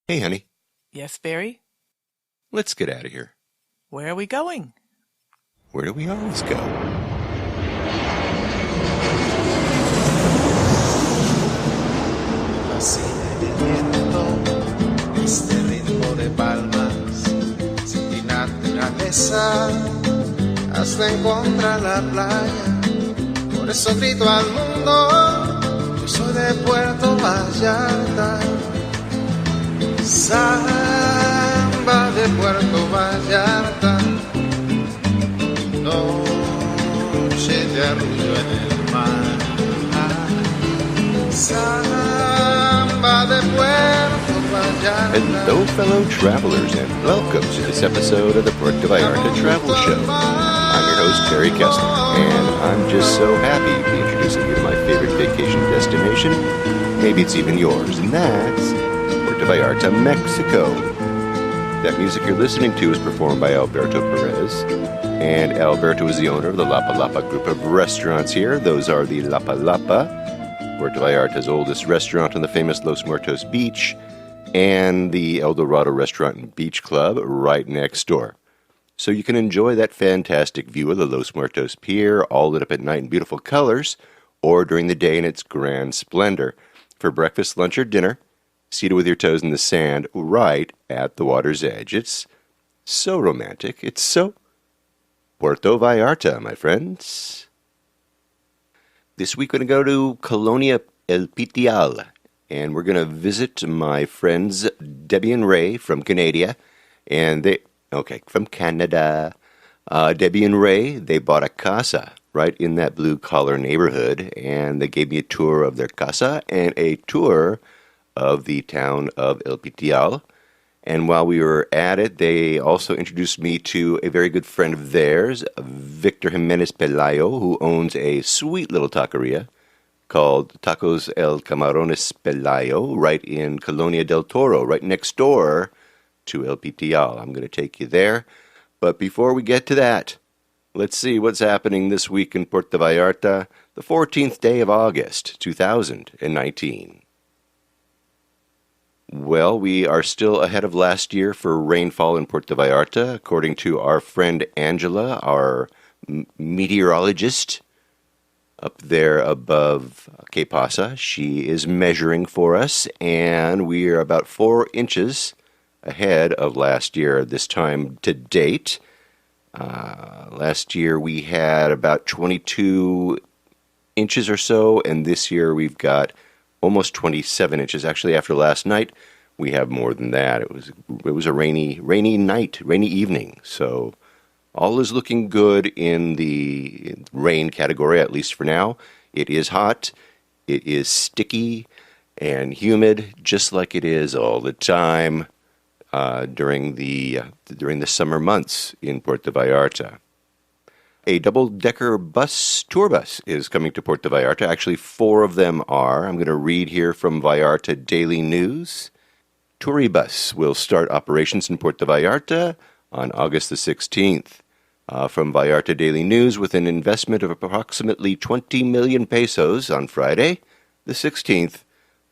Hey, honey, Yes, Barry? let's get out of here. Where are we going? Where do we always go? Fascina el viento, este ritmo de palmas, sin naturaleza, hasta encontrar la playa. Por eso grito al mundo, yo soy de Puerto Vallarta. Samba de Puerto Vallarta, noche de arrullo en el mar. Samba de Puerto Vallarta. Hello, fellow travelers, and welcome to this episode of the Puerto Vallarta Travel Show. I'm your host, Barry Kessler, and I'm just so happy to be introducing you to my favorite vacation destination. Maybe it's even yours, and that's Puerto Vallarta, Mexico. That music you're listening to is performed by Alberto Perez, and Alberto is the owner of the Lapa Lapa group of restaurants here. Those are the Lapa Lapa, Puerto Vallarta's oldest restaurant on the famous Los Muertos Beach, and the El Dorado Restaurant and Beach Club right next door. So you can enjoy that fantastic view of the Los Muertos Pier, all lit up at night in beautiful colors, or during the day in its grand splendor. For breakfast, lunch, or dinner, seated with your toes in the sand right at the water's edge. It's so romantic. It's so Puerto Vallarta, my friends. This week we're going to go to Colonia El Pitillal, and we're going to visit my friends Debbie and Ray from Canada, from Canada. Debbie and Ray, they bought a casa right in that blue-collar neighborhood, and they gave me a tour of their casa and a tour of the town of El Pitillal. And while we were at it, they also introduced me to a very good friend of theirs, Victor Jimenez Pelayo, who owns a sweet little taqueria called Takos El Camarones Pelayo, right in Colonia del Toro, right next door to El Pitillal. I'm going to take you there. But before we get to that, let's see what's happening this week in Puerto Vallarta, the 14th day of August, 2019. Well, we are still ahead of last year for rainfall in Puerto Vallarta, according to our friend Angela, our meteorologist up there above Que Pasa. She is measuring for us, and we are about 4 inches ahead of last year this time to date. Last year we had about 22 inches or so, and this year we've got almost 27 inches. Actually, after last night, we have more than that. It was a rainy night, rainy evening. So all is looking good in the rain category, at least for now. It is hot, it is sticky and humid, just like it is all the time during the summer months in Puerto Vallarta. A double-decker tour bus is coming to Puerto Vallarta. Actually, 4 of them are. I'm going to read here from Vallarta Daily News. Touribus will start operations in Puerto Vallarta on August the 16th. From Vallarta Daily News, with an investment of approximately 20 million pesos on Friday, the 16th,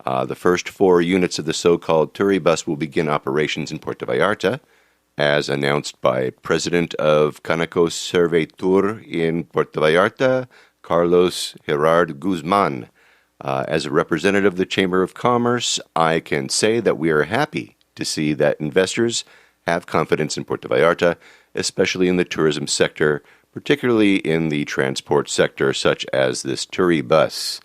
the first 4 units of the so-called Touribus will begin operations in Puerto Vallarta, as announced by President of Canacos Servitur in Puerto Vallarta, Carlos Gerard Guzman. As a representative of the Chamber of Commerce, I can say that we are happy to see that investors have confidence in Puerto Vallarta, especially in the tourism sector, particularly in the transport sector, such as this Touribus.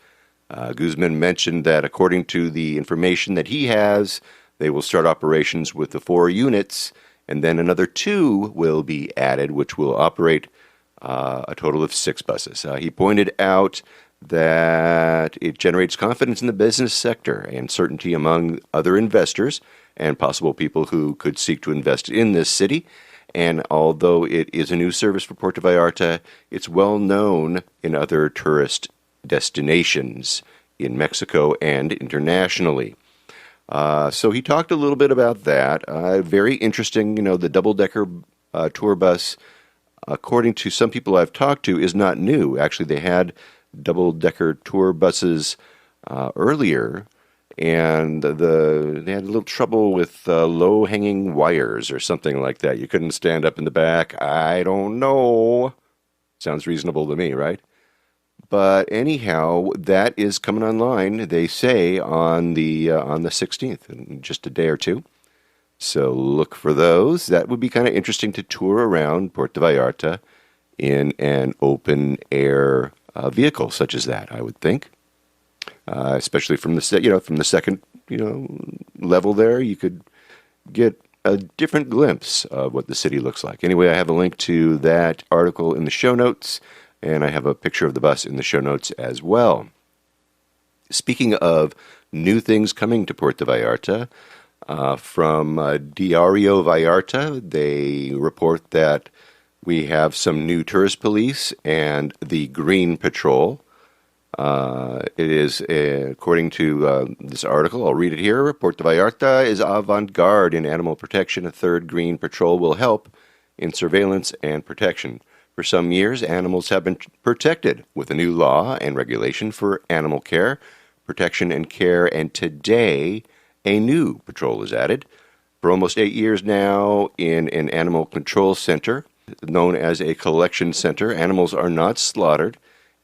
Guzman mentioned that according to the information that he has, they will start operations with the 4 units, and then another 2 will be added, which will operate a total of 6 buses. He pointed out that it generates confidence in the business sector and certainty among other investors and possible people who could seek to invest in this city. And although it is a new service for Puerto Vallarta, it's well known in other tourist destinations in Mexico and internationally. So he talked a little bit about that. Very interesting, the double-decker tour bus, according to some people I've talked to, is not new. Actually, they had double-decker tour buses earlier and they had a little trouble with low-hanging wires or something like that. You couldn't stand up in the back. I don't know. Sounds reasonable to me, right? But anyhow, that is coming online, they say, on the 16th, in just a day or two. So look for those. That would be kind of interesting to tour around Puerto Vallarta in an open-air vehicle such as that, I would think. Especially from the second level there, you could get a different glimpse of what the city looks like. Anyway, I have a link to that article in the show notes, and I have a picture of the bus in the show notes as well. Speaking of new things coming to Puerto Vallarta, from Diario Vallarta, they report that we have some new tourist police and the Green Patrol. It is, according to this article, I'll read it here. Puerto Vallarta is avant-garde in animal protection. A third Green Patrol will help in surveillance and protection. For some years, animals have been protected with a new law and regulation for animal care, protection, and care, and today a new patrol is added. For almost 8 years now, in an animal control center known as a collection center, animals are not slaughtered,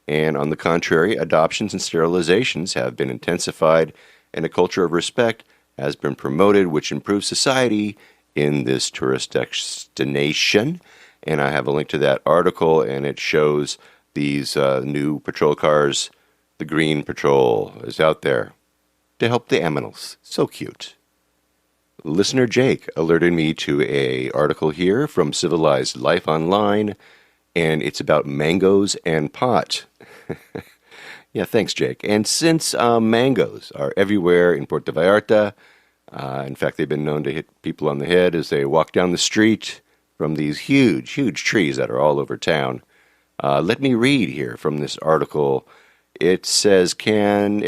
and on the contrary, adoptions and sterilizations have been intensified, and a culture of respect has been promoted, which improves society in this tourist destination. And I have a link to that article, and it shows these new patrol cars. The Green Patrol is out there to help the animals. So cute. Listener Jake alerted me to an article here from Civilized Life Online, and it's about mangoes and pot. Yeah, thanks, Jake. And since mangoes are everywhere in Puerto Vallarta, in fact, they've been known to hit people on the head as they walk down the street from these huge, huge trees that are all over town. Let me read here from this article. It says, can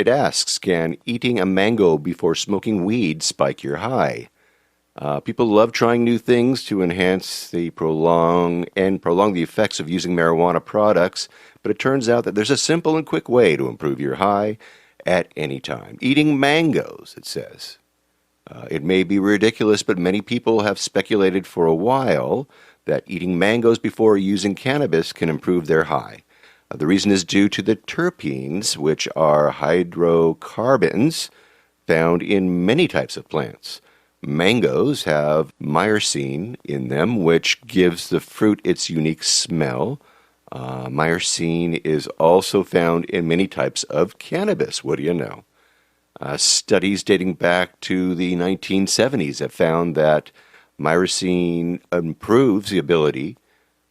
eating a mango before smoking weed spike your high? People love trying new things to enhance prolong the effects of using marijuana products, but it turns out that there's a simple and quick way to improve your high at any time. Eating mangoes, it says. It may be ridiculous, but many people have speculated for a while that eating mangoes before using cannabis can improve their high. The reason is due to the terpenes, which are hydrocarbons found in many types of plants. Mangoes have myrcene in them, which gives the fruit its unique smell. Myrcene is also found in many types of cannabis. What do you know? Studies dating back to the 1970s have found that myrcene improves the ability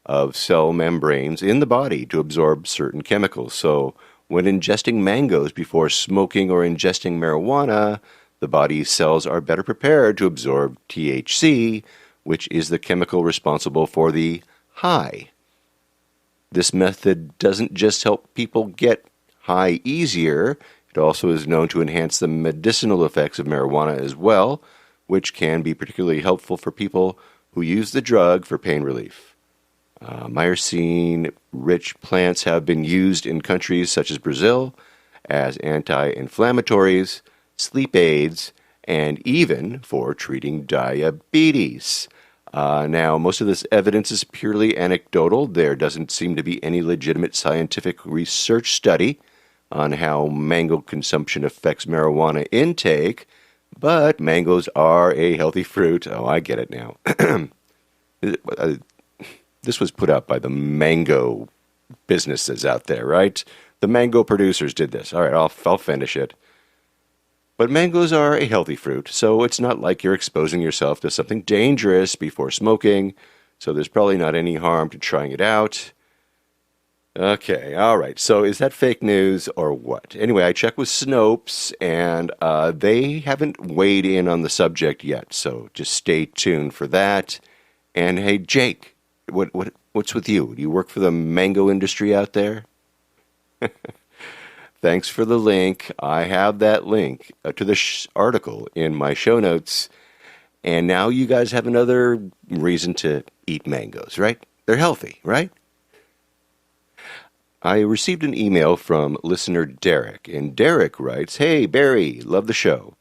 of cell membranes in the body to absorb certain chemicals. So when ingesting mangoes before smoking or ingesting marijuana, the body's cells are better prepared to absorb THC, which is the chemical responsible for the high. This method doesn't just help people get high easier, it also is known to enhance the medicinal effects of marijuana as well, which can be particularly helpful for people who use the drug for pain relief. Myrcene-rich plants have been used in countries such as Brazil as anti-inflammatories, sleep aids, and even for treating diabetes. Now, most of this evidence is purely anecdotal. There doesn't seem to be any legitimate scientific research study on how mango consumption affects marijuana intake, but mangoes are a healthy fruit. Oh, I get it now. This was put out by the mango businesses out there, right? The mango producers did this. All right, I'll finish it. But mangoes are a healthy fruit, so it's not like you're exposing yourself to something dangerous before smoking, so there's probably not any harm to trying it out. Okay, all right, so is that fake news or what? Anyway, I checked with Snopes, and they haven't weighed in on the subject yet, so just stay tuned for that. And hey, Jake, what's with you? Do you work for the mango industry out there? Thanks for the link. I have that link to the article in my show notes. And now you guys have another reason to eat mangoes, right? They're healthy, right? I received an email from listener Derek, and Derek writes, "Hey, Barry, love the show.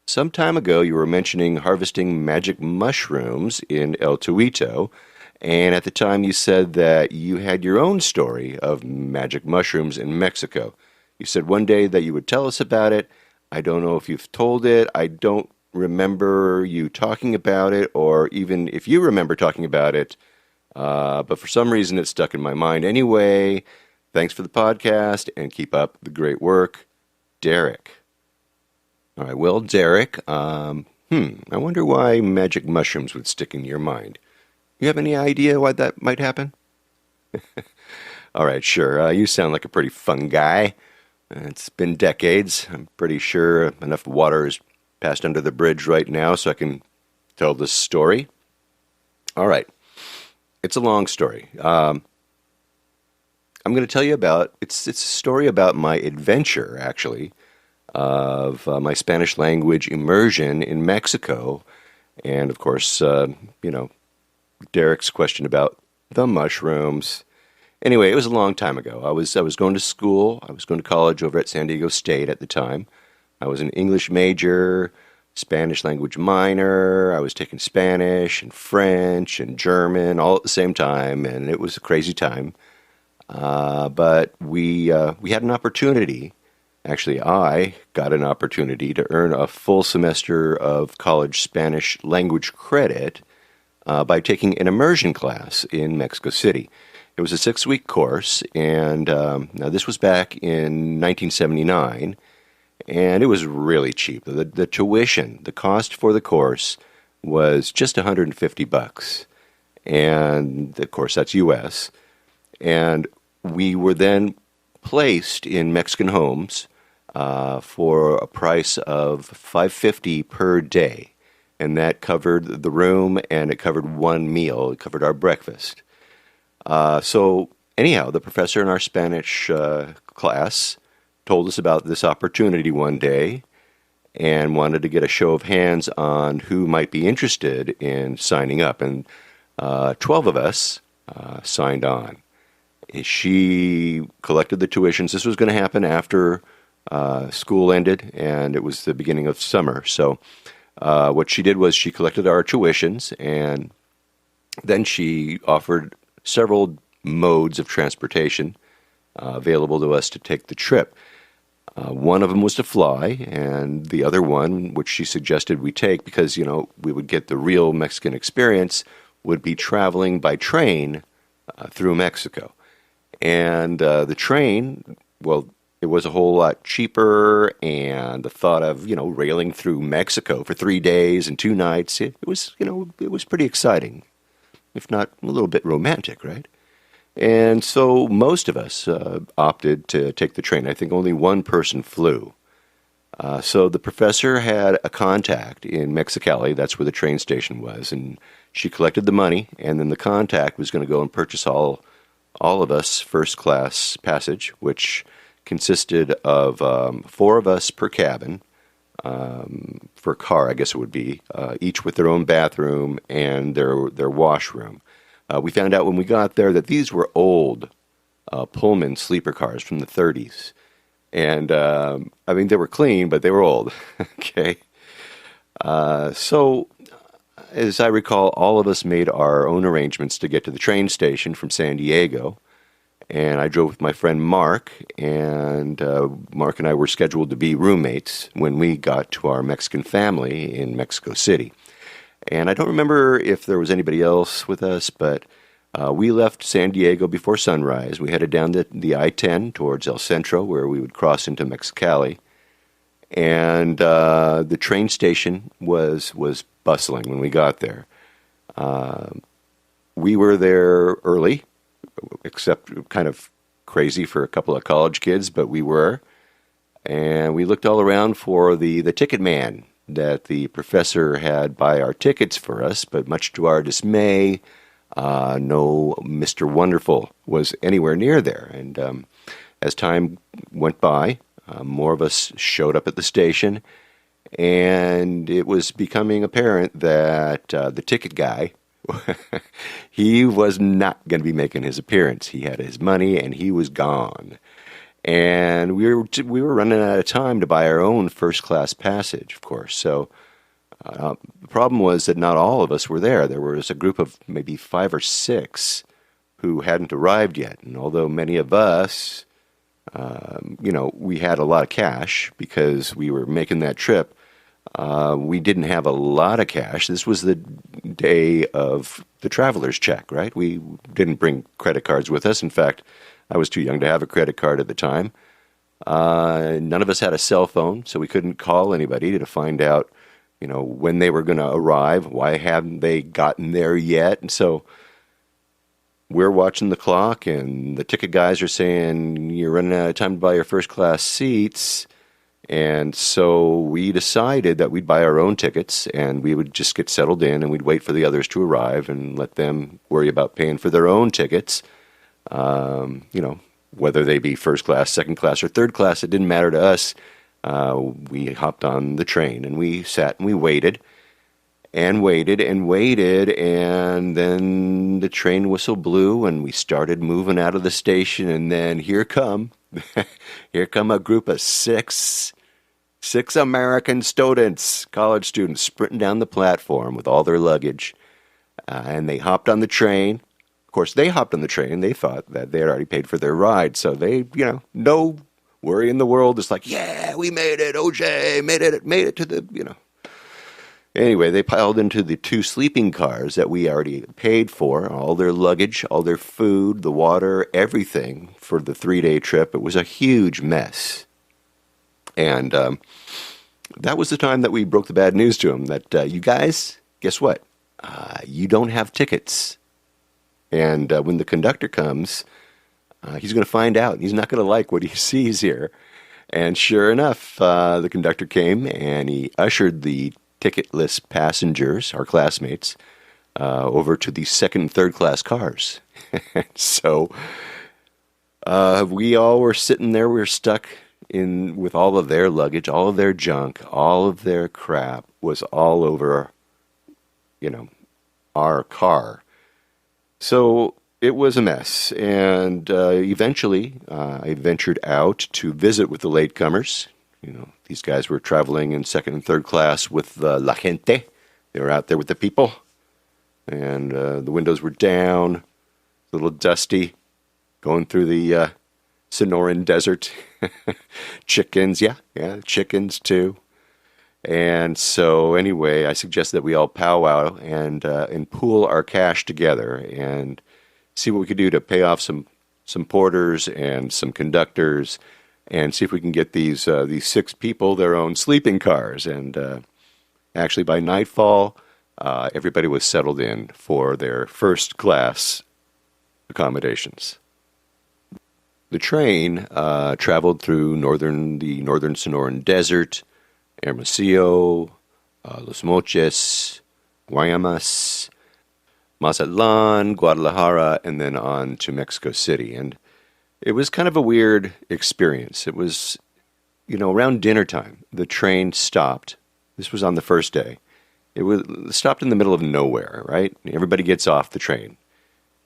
Some time ago you were mentioning harvesting magic mushrooms in El Tuito, and at the time you said that you had your own story of magic mushrooms in Mexico. You said one day that you would tell us about it. I don't know if you've told it. I don't remember you talking about it, or even if you remember talking about it, but for some reason it stuck in my mind. Anyway, thanks for the podcast, and keep up the great work, Derek." All right, well, Derek, I wonder why magic mushrooms would stick in your mind. You have any idea why that might happen? All right, sure. You sound like a pretty fun guy. It's been decades. I'm pretty sure enough water has passed under the bridge right now so I can tell this story. All right. It's a long story. I'm going to tell you about, it's a story about my adventure, actually, of my Spanish language immersion in Mexico. And, of course, Derek's question about the mushrooms. Anyway, it was a long time ago. I was going to school. I was going to college over at San Diego State at the time. I was an English major, Spanish language minor. I was taking Spanish and French and German all at the same time, and it was a crazy time. But we had an opportunity. Actually, I got an opportunity to earn a full semester of college Spanish language credit by taking an immersion class in Mexico City. It was a 6-week course, and now this was back in 1979, and it was really cheap. The tuition, the cost for the course was just $150, and of course that's U.S. And we were then placed in Mexican homes for a price of $550 per day, and that covered the room and it covered one meal. It covered our breakfast. So anyhow, the professor in our Spanish class told us about this opportunity one day and wanted to get a show of hands on who might be interested in signing up. And 12 of us signed on. She collected the tuitions. This was going to happen after school ended, and it was the beginning of summer. So what she did was she collected our tuitions, and then she offered several modes of transportation available to us to take the trip. One of them was to fly, and the other one, which she suggested we take because, we would get the real Mexican experience, would be traveling by train through Mexico. And the train, well, it was a whole lot cheaper, and the thought of, railing through Mexico for 3 days and 2 nights, it was pretty exciting, if not a little bit romantic, right? And so most of us opted to take the train. I think only one person flew. So the professor had a contact in Mexicali. That's where the train station was. And she collected the money, and then the contact was going to go and purchase all of us first-class passage, which consisted of 4 of us per cabin, for a car, I guess it would be, each with their own bathroom and their washroom. We found out when we got there that these were old Pullman sleeper cars from the 30s. And, they were clean, but they were old. Okay. So, as I recall, all of us made our own arrangements to get to the train station from San Diego. And I drove with my friend Mark, and Mark and I were scheduled to be roommates when we got to our Mexican family in Mexico City. And I don't remember if there was anybody else with us, but we left San Diego before sunrise. We headed down the I-10 towards El Centro, where we would cross into Mexicali. And the train station was bustling when we got there. We were there early, except kind of crazy for a couple of college kids, but we were. And we looked all around for the ticket man that the professor had buy our tickets for us, but much to our dismay, no Mr. Wonderful was anywhere near there. And as time went by, more of us showed up at the station, and it was becoming apparent that the ticket guy he was not going to be making his appearance. He had his money and he was gone. And we were running out of time to buy our own first class passage, of course. So the problem was that not all of us were there. There was a group of maybe 5 or 6 who hadn't arrived yet. And although many of us, we had a lot of cash because we were making that trip, we didn't have a lot of cash. This was the day of the traveler's check, right? We didn't bring credit cards with us. In fact, I was too young to have a credit card at the time. None of us had a cell phone, so we couldn't call anybody to find out, when they were going to arrive. Why hadn't they gotten there yet? And so we're watching the clock, and the ticket guys are saying, you're running out of time to buy your first class seats. And so we decided that we'd buy our own tickets, and we would just get settled in, and we'd wait for the others to arrive and let them worry about paying for their own tickets. Whether they be first class, second class, or third class, it didn't matter to us. We hopped on the train, and we sat and we waited and waited and waited, and then the train whistle blew, and we started moving out of the station, and then here come a group of six American students, college students, sprinting down the platform with all their luggage, and they hopped on the train. Of course, they hopped on the train. They thought that they had already paid for their ride, so they, no worry in the world. It's like, yeah, we made it, OJ, made it to the, Anyway, they piled into the 2 sleeping cars that we already paid for, all their luggage, all their food, the water, everything for the 3-day trip. It was a huge mess. And that was the time that we broke the bad news to them, that you guys, guess what? You don't have tickets. And when the conductor comes, he's going to find out. He's not going to like what he sees here. And sure enough, the conductor came and he ushered the ticketless passengers, our classmates, over to the second and third class cars. So we all were sitting there. We were stuck in with all of their luggage, all of their junk, all of their crap was all over, our car. So it was a mess, and eventually I ventured out to visit with the latecomers. These guys were traveling in second and third class with la gente. They were out there with the people, and the windows were down, a little dusty, going through the Sonoran desert. Chickens, yeah, chickens too. And so anyway, I suggested that we all powwow and pool our cash together and see what we could do to pay off some porters and some conductors, and see if we can get these 6 people their own sleeping cars. And actually, by nightfall, everybody was settled in for their first class accommodations. The train traveled through the northern Sonoran Desert, Hermosillo, Los Mochis, Guaymas, Mazatlan, Guadalajara, and then on to Mexico City. And it was kind of a weird experience. It was, around dinner time, the train stopped. This was on the first day. It was stopped in the middle of nowhere, right? Everybody gets off the train.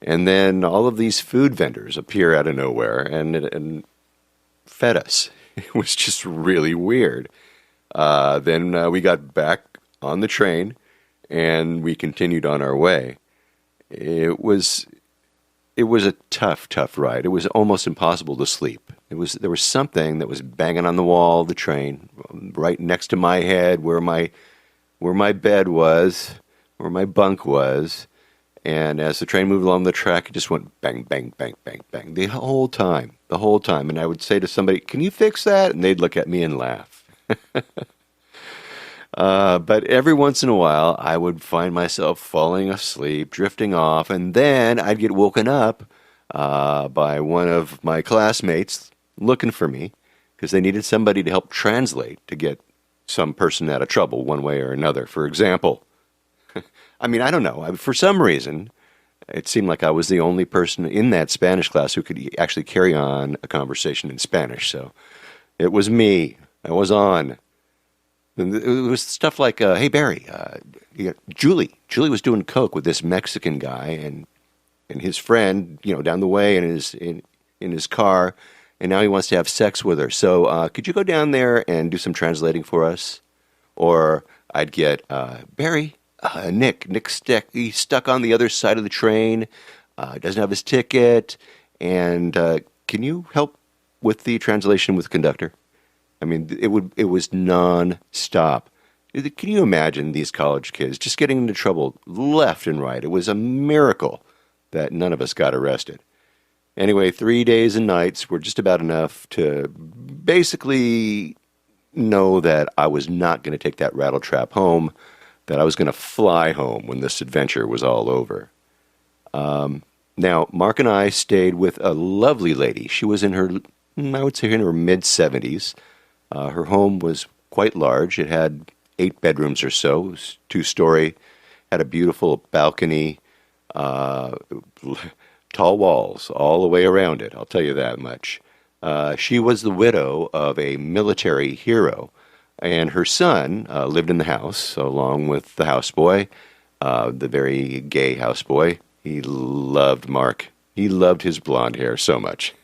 And then all of these food vendors appear out of nowhere and fed us. It was just really weird. Then we got back on the train, and we continued on our way. It was a tough ride. It was almost impossible to sleep. There was something that was banging on the wall of the train, right next to my head, where my bed was, where my bunk was. And as the train moved along the track, it just went bang, bang, bang, bang, bang the whole time. And I would say to somebody, "Can you fix that?" And they'd look at me and laugh. But every once in a while, I would find myself falling asleep, drifting off, and then I'd get woken up by one of my classmates looking for me because they needed somebody to help translate to get some person out of trouble one way or another. For example, I don't know. For some reason, it seemed like I was the only person in that Spanish class who could actually carry on a conversation in Spanish. So it was me. I was on. And it was stuff like, "Hey Barry, Julie was doing coke with this Mexican guy and his friend, down the way in his car, and now he wants to have sex with her. So could you go down there and do some translating for us?" Or I'd get Barry, he's stuck on the other side of the train, doesn't have his ticket, and can you help with the translation with the conductor? I mean, it was non-stop. Can you imagine these college kids just getting into trouble left and right? It was a miracle that none of us got arrested. Anyway, 3 days and nights were just about enough to basically know that I was not going to take that rattle trap home, that I was going to fly home when this adventure was all over. Now, Mark and I stayed with a lovely lady. She was in her, I would say, in her mid-70s. Her home was quite large. It had 8 bedrooms or so. It was 2-story, had a beautiful balcony, tall walls all the way around it, I'll tell you that much. She was the widow of a military hero, and her son lived in the house along with the houseboy, the very gay houseboy. He loved Mark. He loved his blonde hair so much.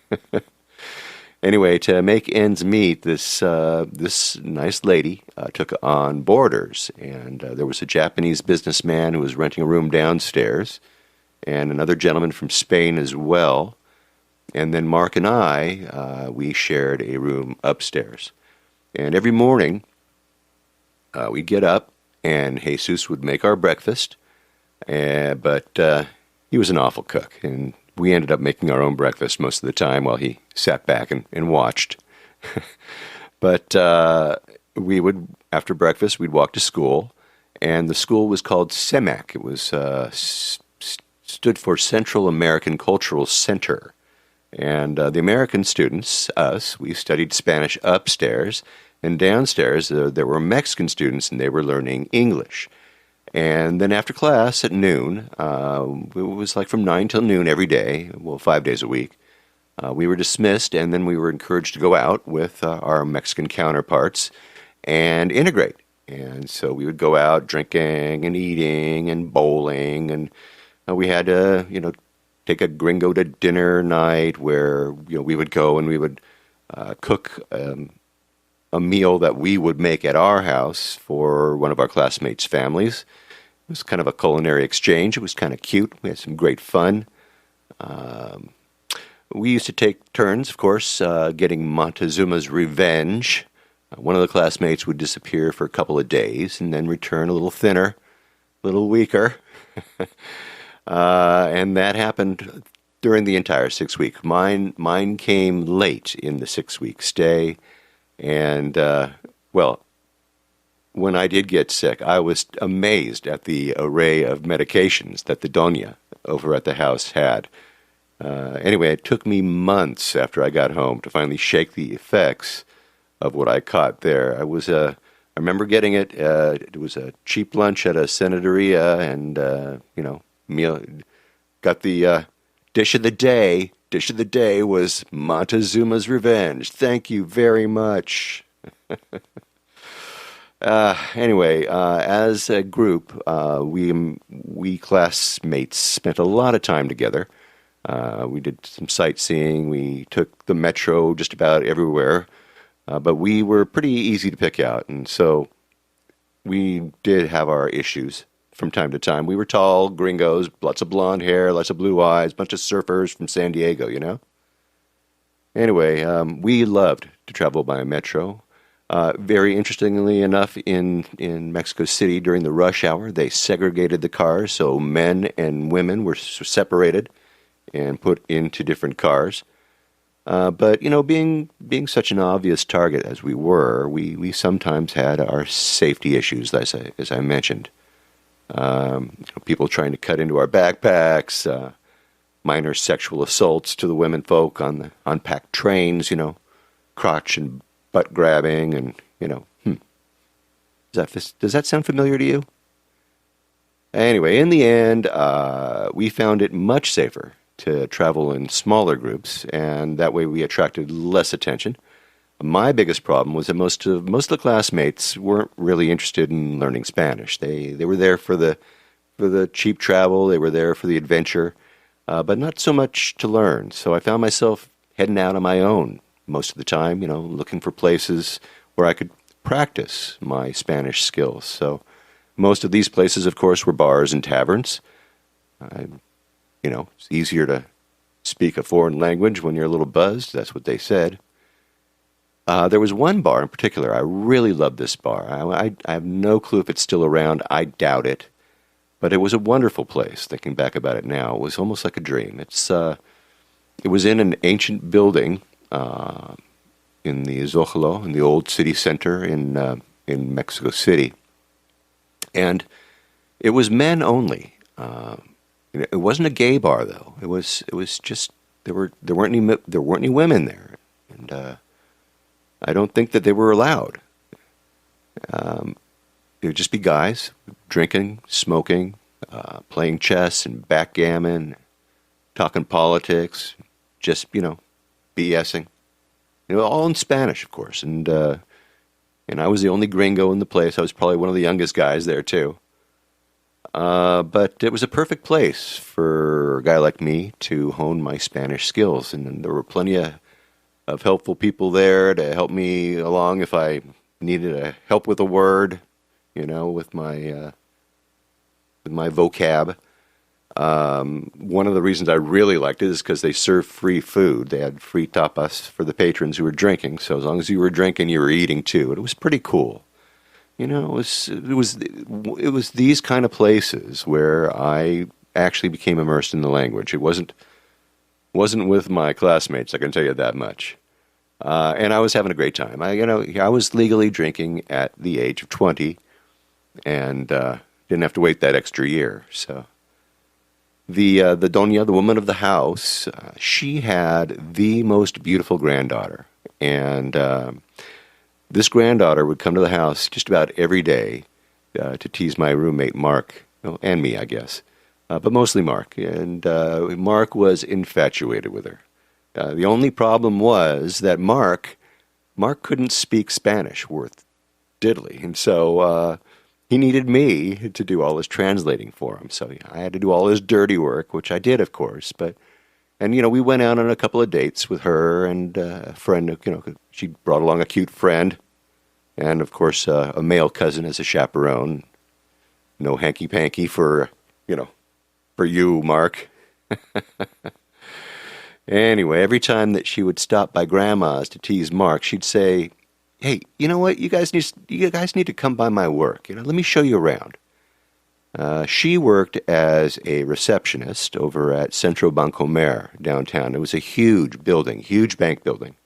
Anyway, to make ends meet, this nice lady took on boarders, and there was a Japanese businessman who was renting a room downstairs, and another gentleman from Spain as well. And then Mark and I, we shared a room upstairs. And every morning, we'd get up, and Jesus would make our breakfast, but he was an awful cook, and we ended up making our own breakfast most of the time while he sat back and watched. But we would, after breakfast, we'd walk to school, and the school was called CEMAC. It was stood for Central American Cultural Center. And the American students, us, we studied Spanish upstairs, and downstairs there were Mexican students, and they were learning English. And then after class at noon, it was like from 9 till noon every day, well, 5 days a week, we were dismissed, and then we were encouraged to go out with our Mexican counterparts and integrate. And so we would go out drinking and eating and bowling, and we had to, take a gringo to dinner night where, we would go and we would cook a meal that we would make at our house for one of our classmates' families. It was kind of a culinary exchange. It was kind of cute. We had some great fun. We used to take turns, of course, getting Montezuma's revenge. One of the classmates would disappear for a couple of days and then return a little thinner, a little weaker. And that happened during the entire 6 week. Mine came late in the 6 week stay. And, when I did get sick, I was amazed at the array of medications that the Doña over at the house had. Anyway, it took me months after I got home to finally shake the effects of what I caught there. I remember getting it. It was a cheap lunch at a Senadoria, and meal. Got the dish of the day. Dish of the day was Montezuma's Revenge. Thank you very much. Anyway, as a group, we classmates spent a lot of time together. We did some sightseeing. We took the metro just about everywhere. But we were pretty easy to pick out, and so we did have our issues from time to time. We were tall, gringos, lots of blonde hair, lots of blue eyes, bunch of surfers from San Diego, Anyway, we loved to travel by metro. Very interestingly enough, in Mexico City during the rush hour, they segregated the cars, so men and women were separated and put into different cars. But being such an obvious target as we were, we sometimes had our safety issues, as I mentioned. People trying to cut into our backpacks, minor sexual assaults to the women folk on the unpacked trains, crotch and butt grabbing, and does that sound familiar to you? Anyway, in the end, we found it much safer to travel in smaller groups, and that way we attracted less attention. My biggest problem was that most of the classmates weren't really interested in learning Spanish. They were there for the cheap travel. They were there for the adventure, but not so much to learn. So I found myself heading out on my own most of the time, looking for places where I could practice my Spanish skills. So most of these places, of course, were bars and taverns. It's easier to speak a foreign language when you're a little buzzed. That's what they said. There was one bar in particular. I really loved this bar. I have no clue if it's still around. I doubt it. But it was a wonderful place. Thinking back about it now, it was almost like a dream. It was in an ancient building in the Zocalo, in the old city center in Mexico City, and it was men only. It wasn't a gay bar though. It was just there weren't any women there, and I don't think that they were allowed. It would just be guys drinking, smoking, playing chess and backgammon, talking politics, just BSing. All in Spanish, of course, and I was the only gringo in the place. I was probably one of the youngest guys there too. But it was a perfect place for a guy like me to hone my Spanish skills, and there were plenty of helpful people there to help me along if I needed help with a word, with my vocab. One of the reasons I really liked it is because they served free food. They had free tapas for the patrons who were drinking. So as long as you were drinking, you were eating too. And it was pretty cool. It was these kind of places where I actually became immersed in the language. It wasn't with my classmates, I can tell you that much. And I was having a great time. I was legally drinking at the age of 20, and didn't have to wait that extra year. So the doña, the woman of the house, she had the most beautiful granddaughter, and this granddaughter would come to the house just about every day to tease my roommate Mark, and me, I guess, but mostly Mark. And Mark was infatuated with her. The only problem was that Mark couldn't speak Spanish worth diddly, and so he needed me to do all his translating for him. So I had to do all his dirty work, which I did, of course. And we went out on a couple of dates with her and a friend. She brought along a cute friend, and of course a male cousin as a chaperone. No hanky panky for you, Mark. Anyway, every time that she would stop by Grandma's to tease Mark, she'd say, "Hey, you know what? You guys need to come by my work. Let me show you around." She worked as a receptionist over at Centro Bancomer downtown. It was a huge building, huge bank building.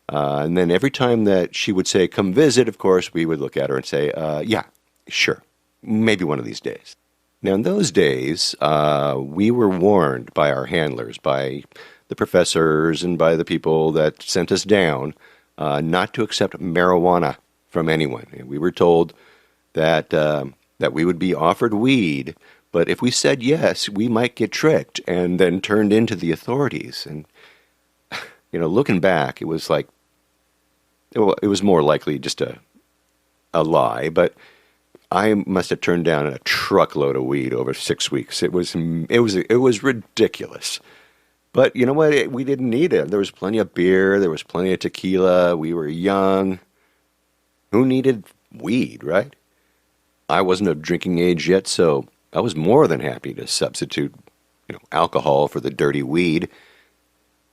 And then every time that she would say, "Come visit," of course, we would look at her and say, "Yeah, sure, maybe one of these days." Now, in those days, we were warned by our handlers, by the professors and by the people that sent us down, not to accept marijuana from anyone. We were told that we would be offered weed, but if we said yes, we might get tricked and then turned into the authorities. And looking back, it was like, it was more likely just a lie. But I must have turned down a truckload of weed over 6 weeks. It was ridiculous. But you know what? We didn't need it. There was plenty of beer. There was plenty of tequila. We were young. Who needed weed, right? I wasn't of drinking age yet, so I was more than happy to substitute, alcohol for the dirty weed.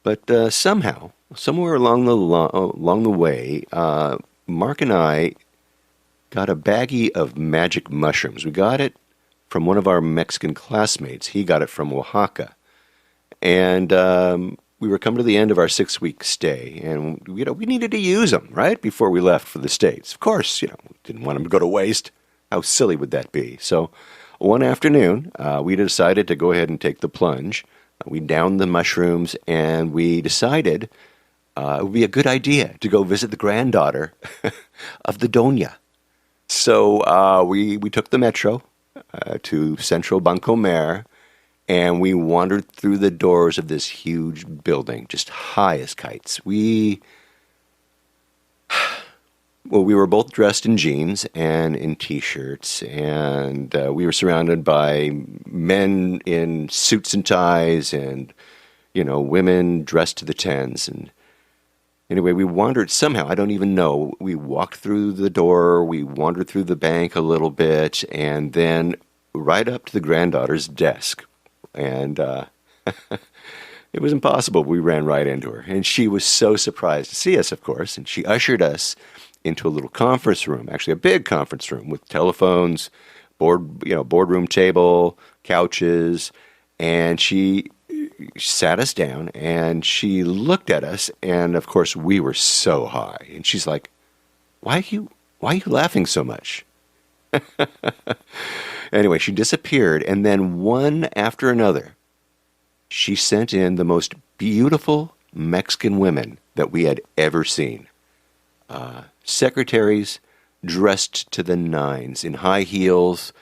But somehow, somewhere along the way, Mark and I got a baggie of magic mushrooms. We got it from one of our Mexican classmates. He got it from Oaxaca. And we were coming to the end of our 6-week stay, and we needed to use them, right, before we left for the States. Of course, didn't want them to go to waste. How silly would that be? So one afternoon, we decided to go ahead and take the plunge. We downed the mushrooms, and we decided it would be a good idea to go visit the granddaughter of the Doña. So we took the metro to Central Bancomer, and we wandered through the doors of this huge building, just high as kites. We Well, we were both dressed in jeans and in T-shirts, and we were surrounded by men in suits and ties and, women dressed to the tens. And anyway, we wandered somehow. I don't even know. We walked through the door. We wandered through the bank a little bit, and then right up to the granddaughter's desk. And it was impossible. We ran right into her. And she was so surprised to see us, of course. And she ushered us into a little conference room, actually a big conference room with telephones, boardroom table, couches. And she sat us down and she looked at us. And of course, we were so high. And she's like, why are you laughing so much? Anyway, she disappeared. And then one after another, she sent in the most beautiful Mexican women that we had ever seen. Secretaries dressed to the nines in high heels,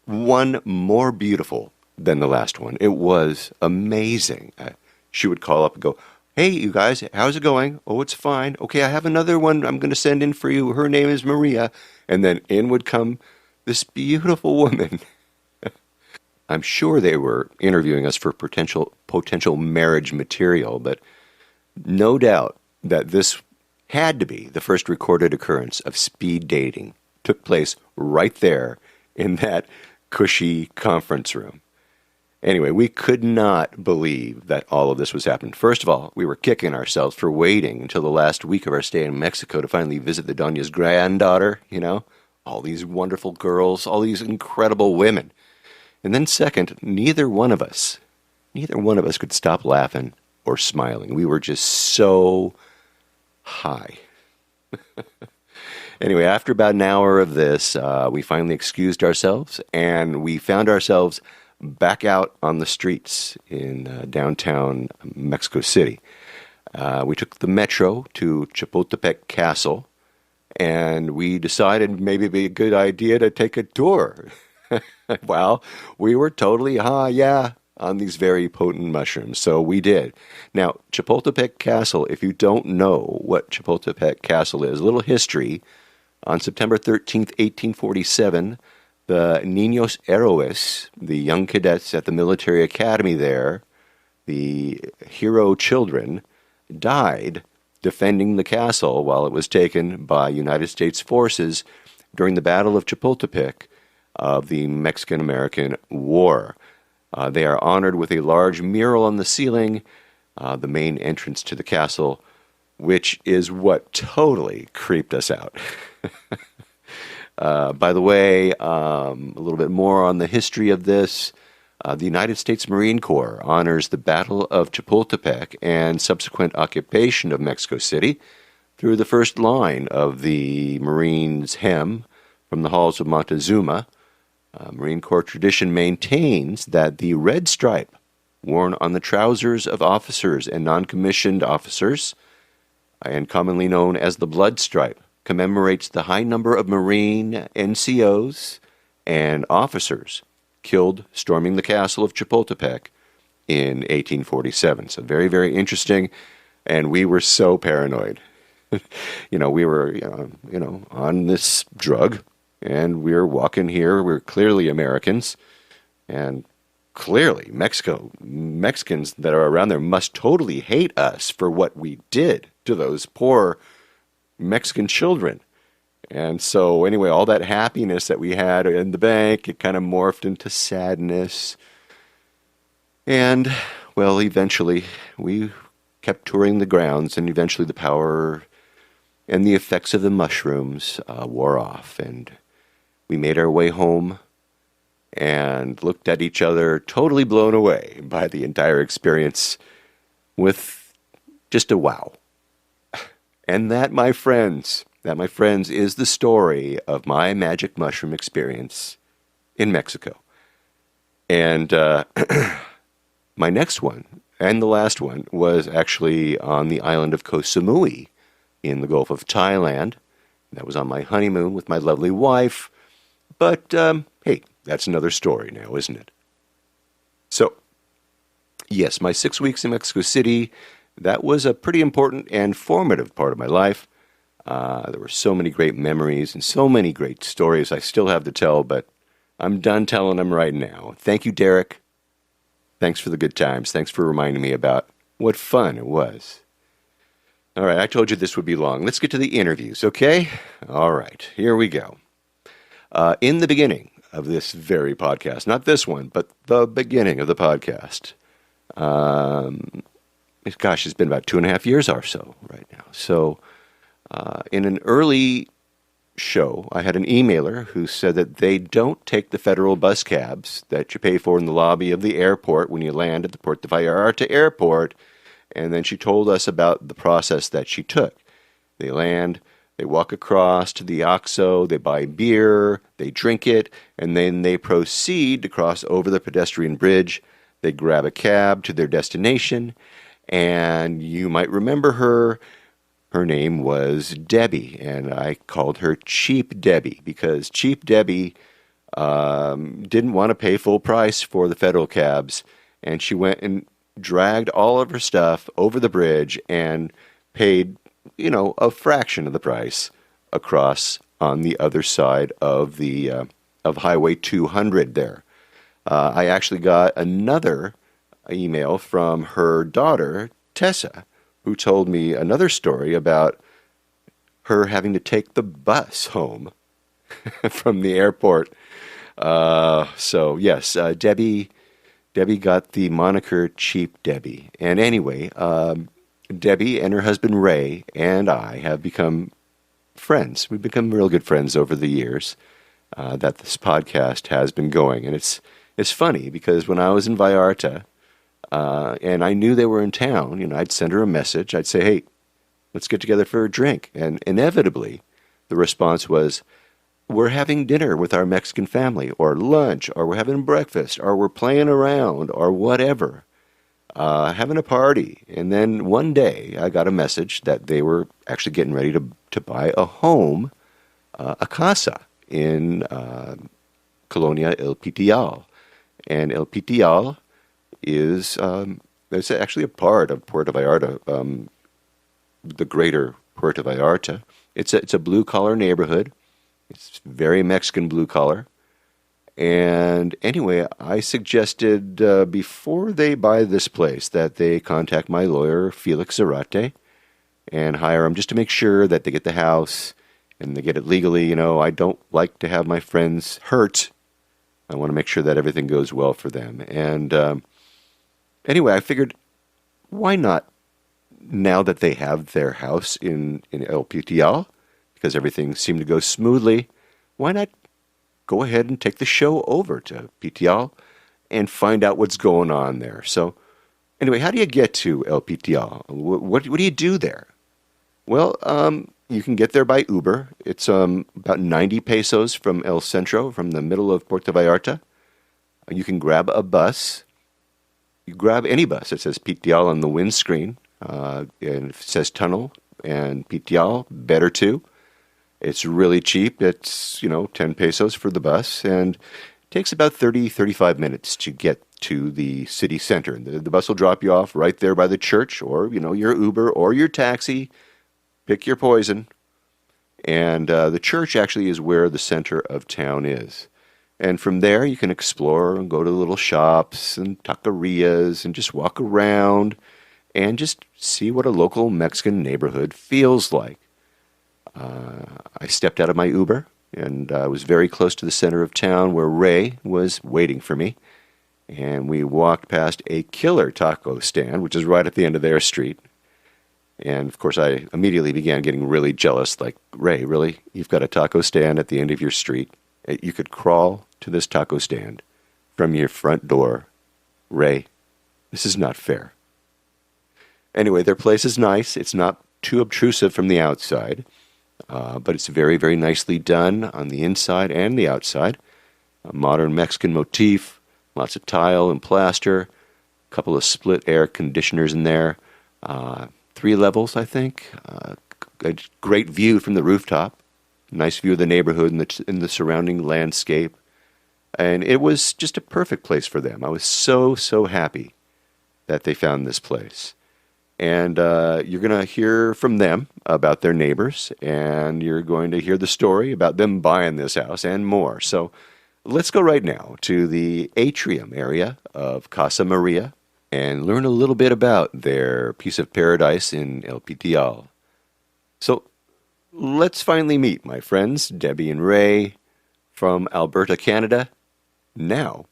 one more beautiful than the last one. It was amazing. She would call up and go, hey, you guys, how's it going? Oh, it's fine. Okay, I have another one I'm going to send in for you. Her name is Maria. And then in would come this beautiful woman. I'm sure they were interviewing us for potential marriage material, but no doubt that this had to be the first recorded occurrence of speed dating. Took place right there in that cushy conference room. Anyway, we could not believe that all of this was happening. First of all, we were kicking ourselves for waiting until the last week of our stay in Mexico to finally visit the Doña's granddaughter, all these wonderful girls, all these incredible women. And then second, neither one of us could stop laughing or smiling. We were just so high. Anyway, after about an hour of this, we finally excused ourselves, and we found ourselves back out on the streets in downtown Mexico City. We took the metro to Chapultepec Castle, and we decided maybe it'd be a good idea to take a tour. Well, we were totally high, on these very potent mushrooms, so we did. Now, Chapultepec Castle, if you don't know what Chapultepec Castle is, a little history. On September 13th, 1847, the Niños Héroes, the young cadets at the military academy there, the hero children, died defending the castle while it was taken by United States forces during the Battle of Chapultepec of the Mexican-American War. They are honored with a large mural on the ceiling, the main entrance to the castle, which is what totally creeped us out. By the way, a little bit more on the history of this. The United States Marine Corps honors the Battle of Chapultepec and subsequent occupation of Mexico City through the first line of the Marines' hymn from the halls of Montezuma. Marine Corps tradition maintains that the red stripe worn on the trousers of officers and non-commissioned officers, and commonly known as the blood stripe, commemorates the high number of Marine NCOs and officers killed storming the castle of Chapultepec in 1847. So very, very interesting, and we were so paranoid. We were, on this drug, and we were walking here. We're clearly Americans, and clearly Mexicans that are around there must totally hate us for what we did to those poor Mexican children. And so anyway, all that happiness that we had in the bank, it kind of morphed into sadness. And, well, eventually we kept touring the grounds, and eventually the power and the effects of the mushrooms wore off, and we made our way home and looked at each other, totally blown away by the entire experience, with just a wow. And that, my friends, is the story of my magic mushroom experience in Mexico. And my next one, and the last one, was actually on the island of Koh Samui in the Gulf of Thailand. That was on my honeymoon with my lovely wife. But, hey, that's another story now, isn't it? So, yes, my 6 weeks in Mexico City, that was a pretty important and formative part of my life. There were so many great memories and so many great stories I still have to tell, but I'm done telling them right now. Thank you, Derek. Thanks for the good times. Thanks for reminding me about what fun it was. All right, I told you this would be long. Let's get to the interviews, okay? All right, here we go. In the beginning of this very podcast, not this one, but the beginning of the podcast, it's been about 2.5 years or so right now. So in an early show, I had an emailer who said that they don't take the federal bus cabs that you pay for in the lobby of the airport when you land at the Puerto Vallarta airport. And then she told us about the process that she took. They land, they walk across to the OXXO, they buy beer, they drink it, and then they proceed to cross over the pedestrian bridge. They grab a cab to their destination, and you might remember her. Her name was Debbie, and I called her Cheap Debbie because Cheap Debbie didn't want to pay full price for the federal cabs, and she went and dragged all of her stuff over the bridge and paid, a fraction of the price across on the other side of the of Highway 200 there. I actually got another email from her daughter, Tessa, who told me another story about her having to take the bus home from the airport. So yes, Debbie got the moniker Cheap Debbie. And anyway, Debbie and her husband Ray and I have become friends. We've become real good friends over the years that this podcast has been going. And it's funny because when I was in Vallarta, and I knew they were in town, I'd send her a message. I'd say, hey, let's get together for a drink. And inevitably, the response was, we're having dinner with our Mexican family, or lunch, or we're having breakfast, or we're playing around, or whatever, having a party. And then one day, I got a message that they were actually getting ready to buy a home, a casa, in Colonia El Pitillal. And El Pitillal is it's actually a part of Puerto Vallarta, the greater Puerto Vallarta. It's a blue-collar neighborhood. It's very Mexican blue-collar. And anyway, I suggested before they buy this place that they contact my lawyer, Felix Zarate, and hire him just to make sure that they get the house and they get it legally. I don't like to have my friends hurt. I want to make sure that everything goes well for them. And anyway, I figured, why not, now that they have their house in El Pitillal, because everything seemed to go smoothly, why not go ahead and take the show over to Pitillal and find out what's going on there? So anyway, how do you get to El Pitillal? What do you do there? Well, you can get there by Uber. It's about 90 pesos from El Centro, from the middle of Puerto Vallarta. You can grab a bus. You grab any bus. It says Pitillal on the windscreen, and it says tunnel and Pitillal, better too. It's really cheap. It's, 10 pesos for the bus, and it takes about 35 minutes to get to the city center. The bus will drop you off right there by the church, or, your Uber or your taxi. Pick your poison. And the church actually is where the center of town is. And from there, you can explore and go to little shops and taquerias and just walk around and just see what a local Mexican neighborhood feels like. I stepped out of my Uber, and I was very close to the center of town where Ray was waiting for me. And we walked past a killer taco stand, which is right at the end of their street. And, of course, I immediately began getting really jealous, like, Ray, really? You've got a taco stand at the end of your street? You could crawl to this taco stand from your front door. Ray, this is not fair. Anyway, their place is nice. It's not too obtrusive from the outside, but it's very, very nicely done on the inside and the outside. A modern Mexican motif, lots of tile and plaster, a couple of split air conditioners in there, 3 levels, I think. A great view from the rooftop, nice view of the neighborhood and the surrounding landscape. And it was just a perfect place for them. I was so, so happy that they found this place. And you're going to hear from them about their neighbors, and you're going to hear the story about them buying this house and more. So let's go right now to the atrium area of Casa Maria and learn a little bit about their piece of paradise in El Pitillal. So let's finally meet my friends, Debbie and Ray, from Alberta, Canada, now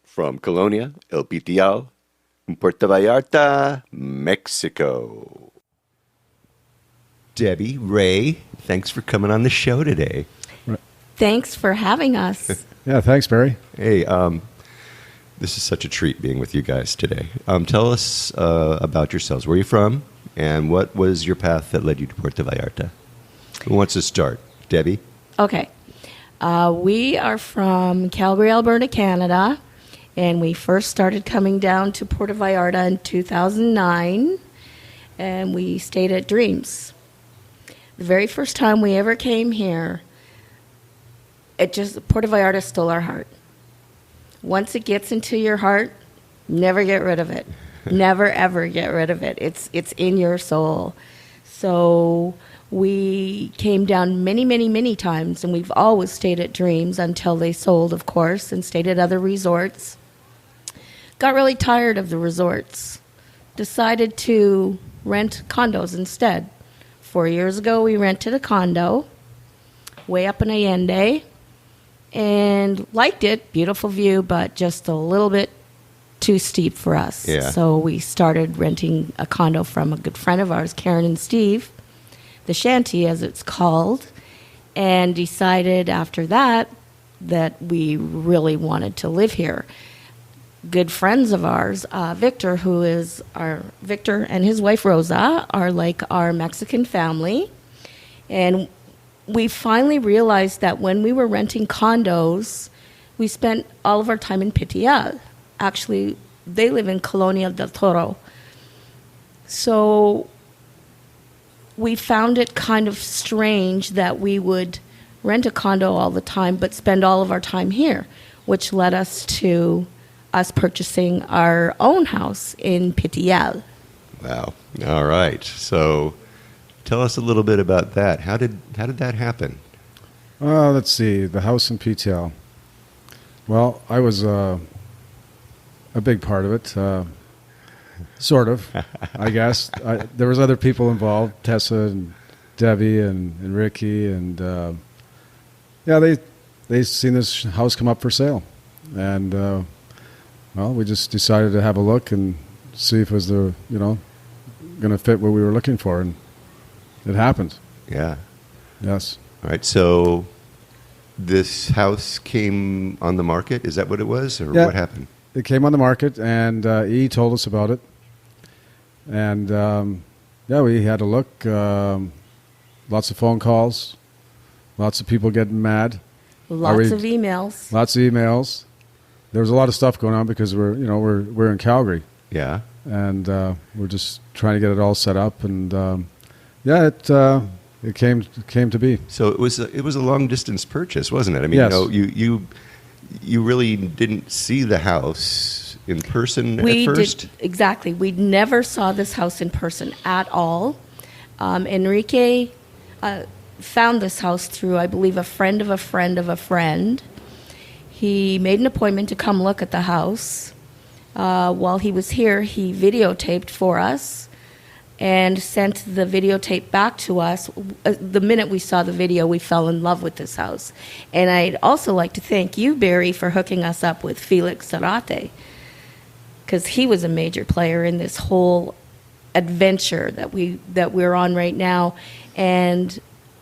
from Colonia, El Pitillal, Puerto Vallarta, Mexico. Debbie, Ray, thanks for coming on the show today. Thanks for having us. Yeah, thanks, Barry. Hey, this is such a treat being with you guys today. Tell us about yourselves. Where are you from, and what was your path that led you to Puerto Vallarta? Who wants to start? Debbie? Okay. We are from Calgary, Alberta, Canada, and we first started coming down to Puerto Vallarta in 2009, and we stayed at Dreams. The very first time we ever came here, Puerto Vallarta stole our heart. Once it gets into your heart, never get rid of it. Never, ever get rid of it. It's in your soul. So we came down many, many, many times, and we've always stayed at Dreams until they sold, of course, and stayed at other resorts. Got really tired of the resorts. Decided to rent condos instead. 4 years ago, we rented a condo way up in Allende and liked it. Beautiful view, but just a little bit too steep for us. Yeah. So we started renting a condo from a good friend of ours, Karen and Steve, the shanty as it's called, and decided after that that we really wanted to live here. Good friends of ours, Victor and his wife Rosa are like our Mexican family, and we finally realized that when we were renting condos, we spent all of our time in Pitillal. Actually, they live in Colonia del Toro. So we found it kind of strange that we would rent a condo all the time but spend all of our time here, which led us to us purchasing our own house in Pitillal. Wow. All right. So tell us a little bit about that. How did that happen? Let's see, the house in Pitillal. Well, I was a big part of it, sort of, I guess. There was other people involved, Tessa and Debbie and Ricky, and they seen this house come up for sale, and well, we just decided to have a look and see if it was going to fit what we were looking for, and it happened. Yeah. Yes. All right. So this house came on the market. Is that what it was, or Yeah. what happened? It came on the market, and E told us about it. And, we had a look. Lots of phone calls. Lots of people getting mad. Lots of emails. Lots of emails. There was a lot of stuff going on because we're in Calgary. Yeah. And we're just trying to get it all set up. And, it came to be. So it was a long distance purchase, wasn't it? I mean, Yes. you really didn't see the house in person We at first? did, exactly. We never saw this house in person at all. Enrique found this house through, I believe, a friend of a friend of a friend. He made an appointment to come look at the house. While he was here, he videotaped for us and sent the videotape back to us. The minute we saw the video, we fell in love with this house. And I'd also like to thank you, Barry, for hooking us up with Felix Zarate, because he was a major player in this whole adventure that we're on right now. And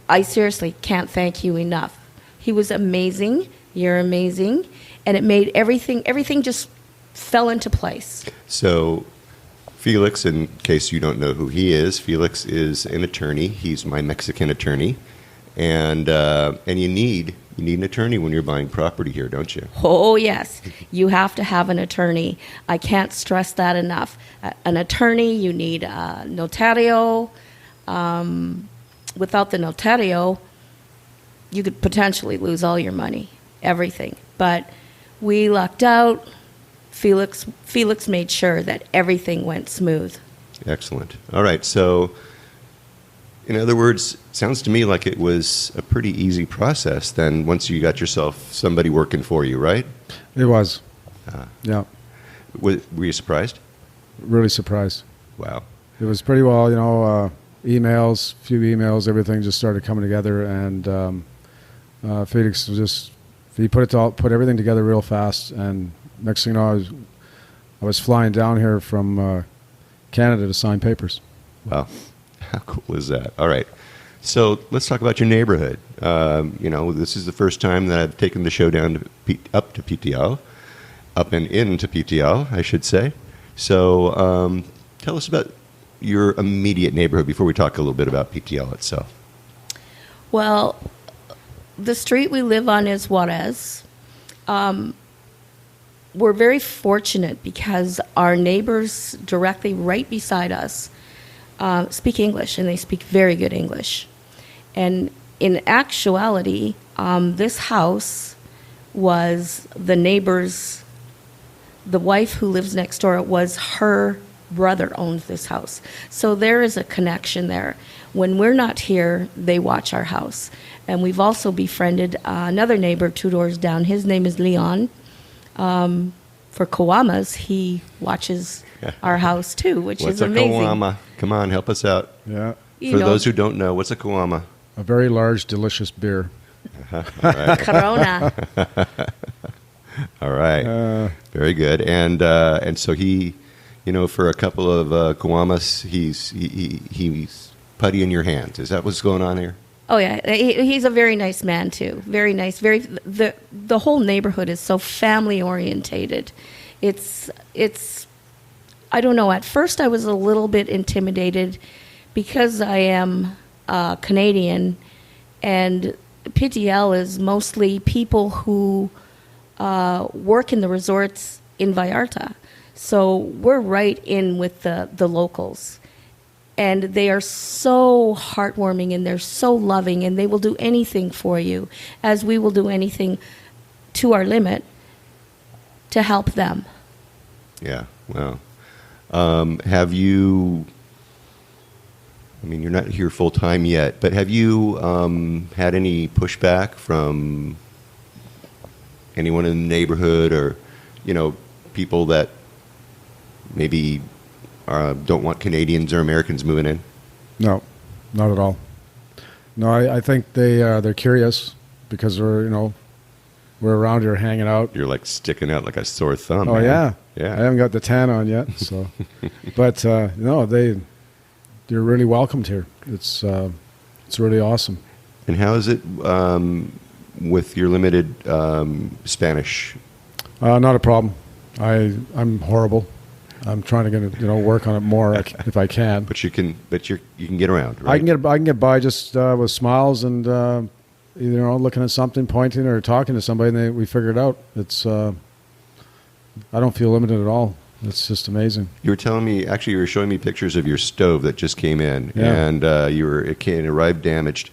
I seriously can't thank you enough. He was amazing. You're amazing. And it made everything just fell into place. So Felix, in case you don't know who he is, Felix is an attorney. He's my Mexican attorney. And you need an attorney when you're buying property here, don't you? Oh, yes. You have to have an attorney. I can't stress that enough. An attorney, you need a notario. Without the notario, you could potentially lose all your money, everything. But we lucked out. Felix made sure that everything went smooth. Excellent. All right. So, in other words, sounds to me like it was a pretty easy process then once you got yourself somebody working for you, right? It was. Yeah. Were you surprised? Really surprised. Wow. It was pretty well, emails, few emails, everything just started coming together, and Felix was he put everything together real fast, and next thing you know, I was flying down here from Canada to sign papers. Wow. How cool is that? All right. So let's talk about your neighborhood. This is the first time that I've taken the show down up to Pitillal, up and into Pitillal, I should say. So tell us about your immediate neighborhood before we talk a little bit about Pitillal itself. Well, the street we live on is Juarez. We're very fortunate because our neighbors directly right beside us speak English, and they speak very good English. And in actuality, this house was the neighbor's, the wife who lives next door, was her brother owns this house. So there is a connection there. When we're not here, they watch our house. And we've also befriended another neighbor 2 doors down. His name is Leon. For Coamas, he watches our house too, which What's is amazing. What's a Coama? Come on, help us out. Yeah. For those who don't know, what's a Coama? A very large, delicious beer. All right. Corona. All right. Very good. And so he, for a couple of Coamas, he's putty in your hands. Is that what's going on here? Oh yeah, he's a very nice man too. Very nice. The whole neighborhood is so family orientated. It's I don't know. At first, I was a little bit intimidated because I am Canadian, and Pitillal is mostly people who work in the resorts in Vallarta. So we're right in with the locals. And they are so heartwarming, and they're so loving, and they will do anything for you, as we will do anything to our limit to help them. Yeah, wow. Have you, you're not here full time yet, but have you had any pushback from anyone in the neighborhood, or, people that maybe don't want Canadians or Americans moving in? No, not at all. No, I think they're curious because we're around here hanging out. You're like sticking out like a sore thumb. Oh, man. yeah. I haven't got the tan on yet, so. But no, they're really welcomed here. It's really awesome. And how is it with your limited Spanish? Not a problem. I'm horrible. I'm trying to work on it more if I can. But you can get around, right? I can get by just with smiles and either looking at something, pointing, or talking to somebody, and we figure it out. It's I don't feel limited at all. It's just amazing. You were telling me, actually, you were showing me pictures of your stove that just came in, yeah. And it arrived damaged.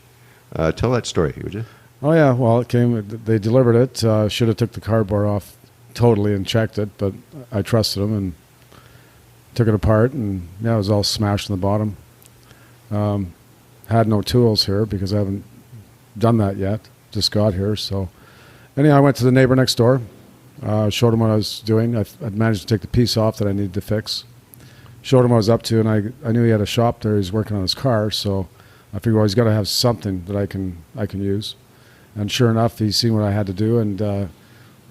Tell that story, would you? Oh yeah, well it came. They delivered it. Should have took the cardboard off totally and checked it, but I trusted them and took it apart, and it was all smashed in the bottom. Had no tools here because I haven't done that yet. Just got here, so anyhow, I went to the neighbor next door. Showed him what I was doing. I'd managed to take the piece off that I needed to fix. Showed him what I was up to, and I knew he had a shop there. He was working on his car, so I figured, well, he's got to have something that I can use. And sure enough, he's seen what I had to do, and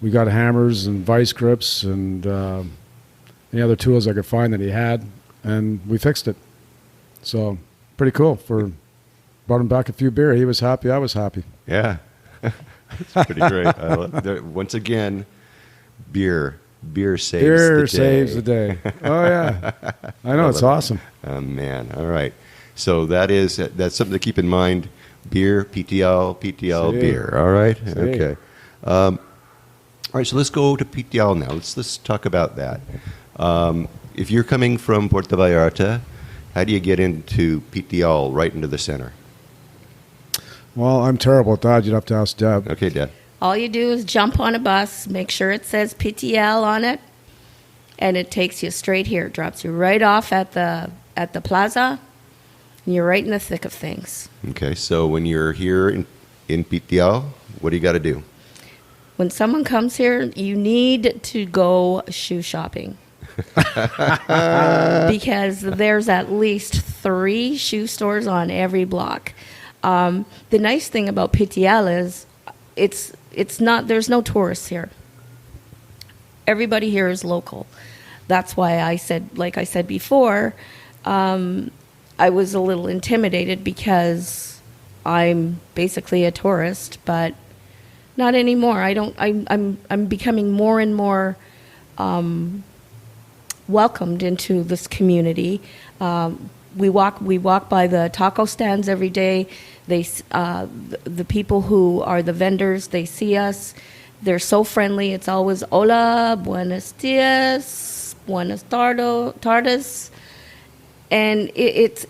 we got hammers and vice grips and any other tools I could find that he had, and we fixed it. So pretty cool. Brought him back a few beer. He was happy. I was happy. Yeah, it's pretty great. Once again, beer saves the day. Oh yeah, I know, it's awesome. Oh man, all right. So that's something to keep in mind. Beer, Pitillal beer. All right, okay. All right, so let's go to Pitillal now. Let's talk about that. If you're coming from Puerto Vallarta, how do you get into Pitillal right into the center? Well, I'm terrible at that. You'd have to ask Deb. Okay, Deb. All you do is jump on a bus, make sure it says Pitillal on it, and it takes you straight here. It drops you right off at the at the plaza. And you're right in the thick of things. Okay, so when you're here in Pitillal, what do you got to do? When someone comes here, you need to go shoe shopping. Because there's at least 3 shoe stores on every block. The nice thing about Pitillal is it's not, there's no tourists here. Everybody here is local. That's why I said, like I said before, I was a little intimidated because I'm basically a tourist, but not anymore. I'm becoming more and more welcomed into this community. We walk by the taco stands every day. The people who are the vendors, they see us. They're so friendly. It's always hola, buenos dias, buenas tardes. And it's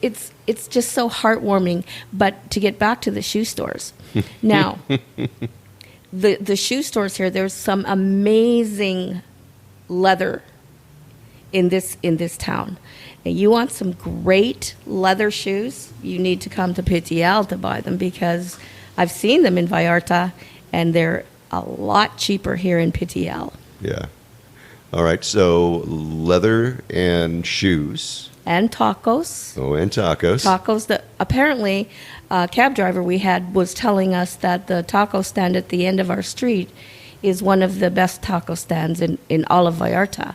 just so heartwarming. But to get back to the shoe stores. Now, the shoe stores here, there's some amazing leather in this town. And you want some great leather shoes, you need to come to Pitillal to buy them, because I've seen them in Vallarta and they're a lot cheaper here in Pitillal. Yeah. All right, so leather and shoes. And tacos. Oh, and tacos. Tacos that apparently a cab driver we had was telling us that the taco stand at the end of our street is one of the best taco stands in all of Vallarta.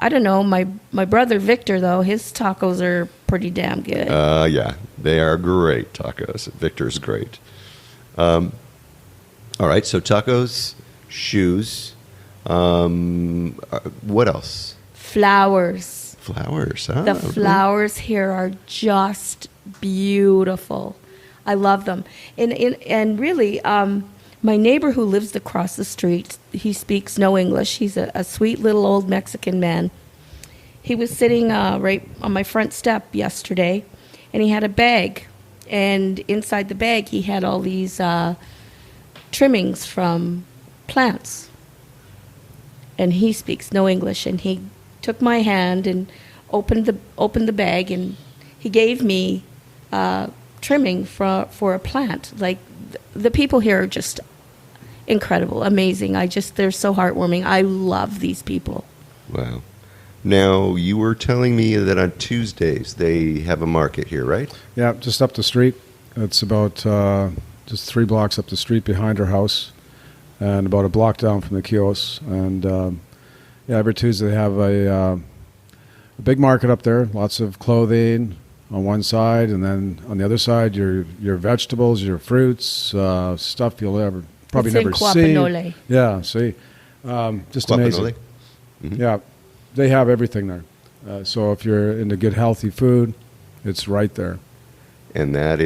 I don't know. My brother Victor, though, his tacos are pretty damn good. Yeah, they are great tacos. Victor's great. All right, so tacos, shoes. What else? Flowers. Flowers. The flowers here are just beautiful. I love them. And really, my neighbor who lives across the street, he speaks no English. He's a sweet little old Mexican man. He was sitting right on my front step yesterday, and he had a bag. And inside the bag, he had all these trimmings from plants. And he speaks no English. And he took my hand and opened the bag, and he gave me trimming for a plant. Like, the people here are just incredible, amazing. They're so heartwarming. I love these people. Wow. Now, you were telling me that on Tuesdays they have a market here, right? Yeah, just up the street. It's about just 3 blocks up the street behind our house, and about a block down from the kiosks. And yeah, every Tuesday they have a big market up there. Lots of clothing on one side, and then on the other side, your vegetables, your fruits, stuff you'll probably It's never in see. Guapanole. Yeah, see, just amazing. Mm-hmm. Yeah, they have everything there. So if you're into good, healthy food, it's right there. And that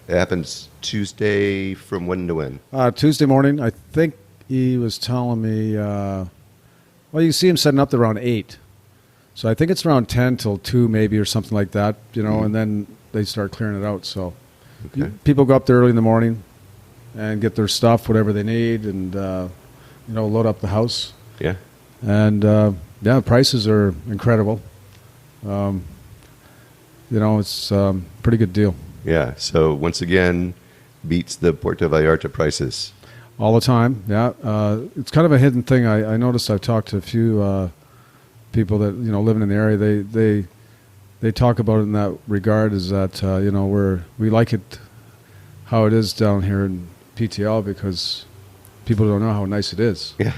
happens Tuesday from when to when? Tuesday morning, I think he was telling me, well, you see him setting up around 8. So I think it's around 10 till 2 maybe, or something like that, and then they start clearing it out. So people go up there early in the morning and get their stuff, whatever they need, and, load up the house. Yeah. And, the prices are incredible. It's a pretty good deal. Yeah, so once again, beats the Puerto Vallarta prices. All the time, yeah. It's kind of a hidden thing. I noticed I've talked to a few people that, living in the area. They talk about it in that regard, is that, we like it how it is down here in PTL because people don't know how nice it is. Yeah.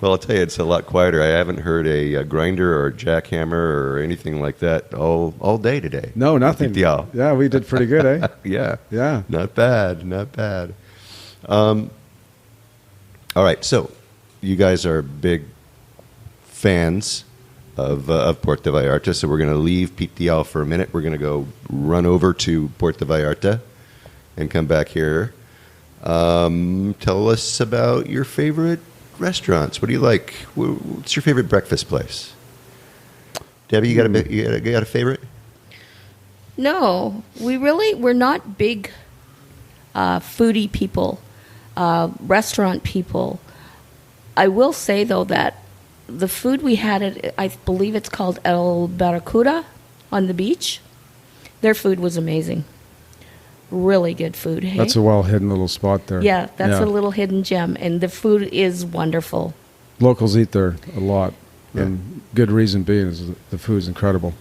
Well, I'll tell you, it's a lot quieter. I haven't heard a grinder or a jackhammer or anything like that all day today. No, nothing. Yeah, we did pretty good, eh? Yeah. Yeah. Not bad. All right, so you guys are big fans of Puerto Vallarta, so we're going to leave Pitillal for a minute. We're going to go run over to Puerto Vallarta and come back here. Tell us about your favorite restaurants. What do you like? What's your favorite breakfast place? Debbie, you got a favorite? No, we're not big foodie people, restaurant people. I will say, though, that the food we had at, I believe it's called El Barracuda on the beach. Their food was amazing. Really good food. Hey? That's a well-hidden little spot there. Yeah, that's a little hidden gem, and the food is wonderful. Locals eat there a lot, Yeah. and good reason being is the food's incredible.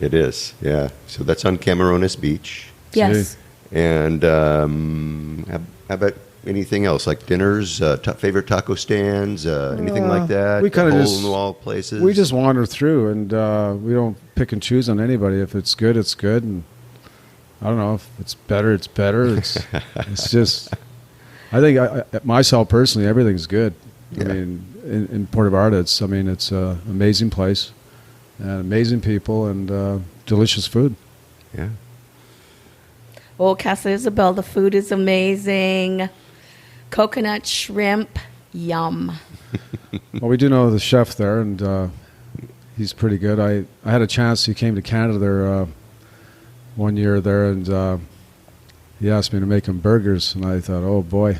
It is, yeah. So that's on Camarones Beach. Yes. And how about anything else, like dinners, favorite taco stands, anything like that? we kinda just- hole-in-the-wall places? We just wander through, and we don't pick and choose on anybody. If it's good, it's good, and I don't know if it's better. It's better. It's just. I think myself personally, everything's good. Yeah. I mean, in Puerto Vallarta, it's an amazing place, and amazing people, and delicious food. Yeah. Oh, Casa Isabel, the food is amazing. Coconut shrimp, yum. Well, we do know the chef there, and he's pretty good. I had a chance. He came to Canada there one year there, and he asked me to make him burgers, and I thought, oh boy,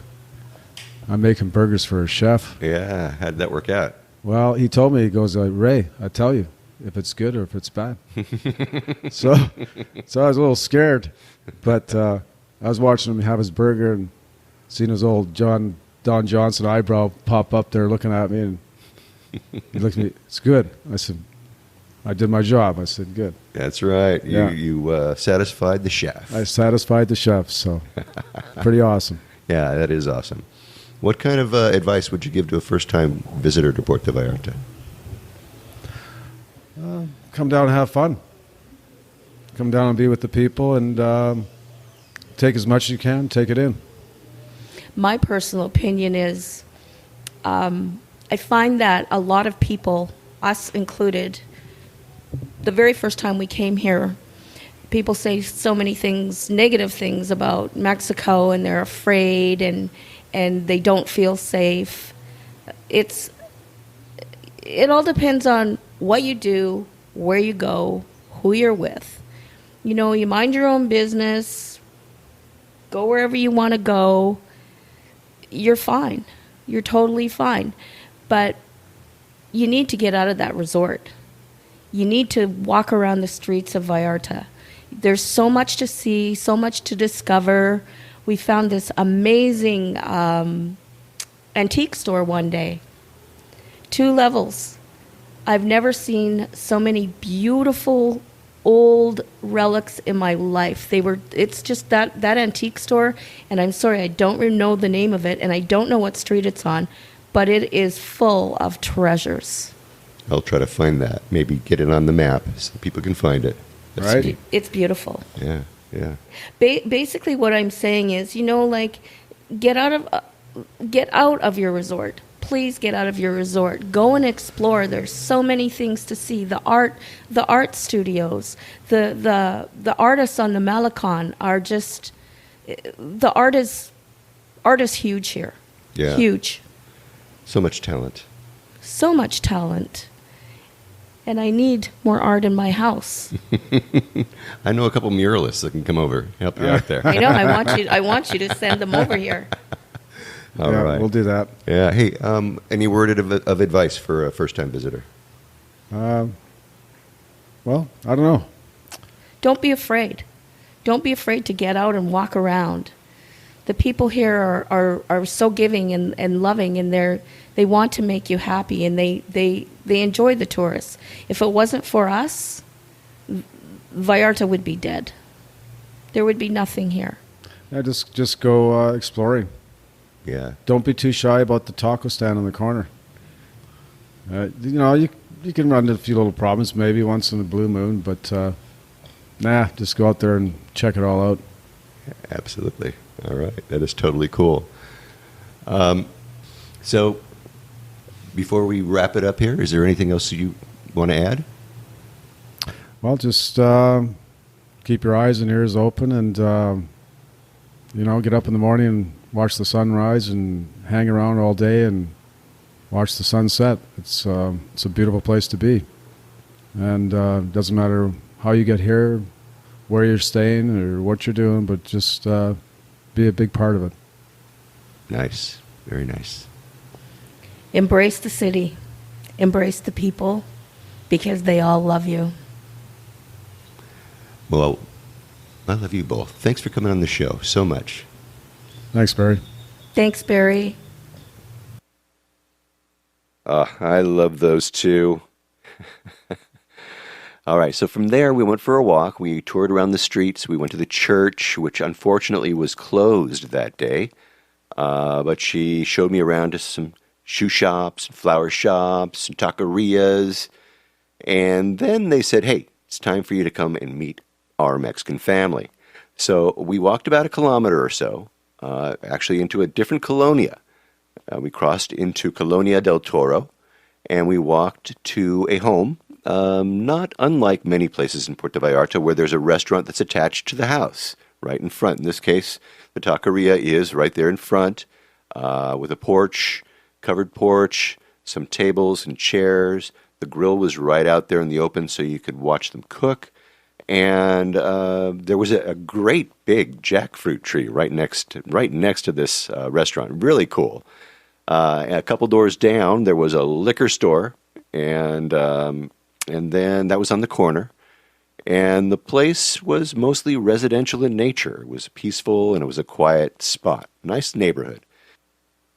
I'm making burgers for a chef. Yeah. How did that work out? Well, he told me, he goes, Ray, I tell you, if it's good or if it's bad. so I was a little scared, but I was watching him have his burger and seeing his old Don Johnson eyebrow pop up there looking at me, and he looked at me, it's good. I said, I did my job. I said, good. That's right. Yeah. You satisfied the chef. I satisfied the chef, so pretty awesome. Yeah, that is awesome. What kind of advice would you give to a first-time visitor to Puerto Vallarta? Come down and have fun. Come down and be with the people, and take as much as you can, take it in. My personal opinion is I find that a lot of people, us included, the very first time we came here, people say so many things, negative things about Mexico, and they're afraid and they don't feel safe. It all depends on what you do, where you go, who you're with. You know, you mind your own business, go wherever you want to go. You're fine. You're totally fine. But you need to get out of that resort. You need to walk around the streets of Vallarta. There's so much to see, so much to discover. We found this amazing antique store one day. 2 levels. I've never seen so many beautiful old relics in my life. It's just that antique store, and I'm sorry, I don't know the name of it, and I don't know what street it's on, but it is full of treasures. I'll try to find that. Maybe get it on the map so people can find it. Right. It's beautiful. Yeah, yeah. Basically, what I'm saying is, you know, like, get out of your resort. Please get out of your resort. Go and explore. There's so many things to see. The art studios, the artists on the Malecon are just, the art is huge here. Yeah. Huge. So much talent. So much talent. And I need more art in my house. I know a couple muralists that can come over, help you out there. I know. I want you to send them over here. All yeah, right. we'll do that. Yeah. Hey, any word of advice for a first-time visitor? Well, I don't know. Don't be afraid. Don't be afraid to get out and walk around. The people here are so giving and loving, and they want to make you happy, and they enjoy the tourists. If it wasn't for us, Vallarta would be dead. There would be nothing here. Yeah, just go exploring. Yeah. Don't be too shy about the taco stand in the corner. You know, you can run into a few little problems maybe once in a blue moon, but just go out there and check it all out. Absolutely. All right. That is totally cool. So, before we wrap it up here, is there anything else you want to add? Well, just keep your eyes and ears open, and get up in the morning and watch the sunrise, and hang around all day and watch the sunset. It's a beautiful place to be, and it doesn't matter how you get here, where you're staying, or what you're doing, but just be a big part of it. Nice. Very nice. Embrace the city. embrace the people because they all love you. Well, I love you both. Thanks for coming on the show so much. Thanks, Barry. Thanks, Barry. I love those two. All right, so from there we went for a walk. We toured around the streets. We went to the church, which unfortunately was closed that day. But she showed me around to some shoe shops, and flower shops, and taquerias. And then they said, hey, it's time for you to come and meet our Mexican family. So we walked about a kilometer or so, actually into a different colonia. We crossed into Colonia del Toro, and we walked to a home, not unlike many places in Puerto Vallarta, where there's a restaurant that's attached to the house, right in front. In this case, the taqueria is right there in front, with a porch, covered porch, some tables and chairs. The grill was right out there in the open so you could watch them cook. And there was a great big jackfruit tree right next to this restaurant. Really cool. A couple doors down, there was a liquor store, and then that was on the corner. And the place was mostly residential in nature. It was peaceful, and it was a quiet spot. Nice neighborhood.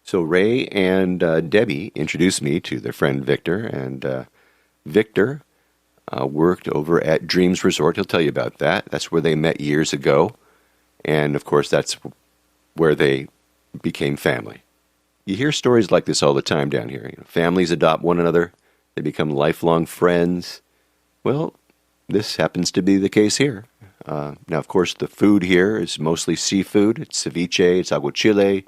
So Ray and Debbie introduced me to their friend Victor, and Victor worked over at Dreams Resort. He'll tell you about that. That's where they met years ago. And, of course, that's where they became family. You hear stories like this all the time down here. You know, families adopt one another. They become lifelong friends. Well, this happens to be the case here. Now, of course, the food here is mostly seafood. It's ceviche, it's aguachile,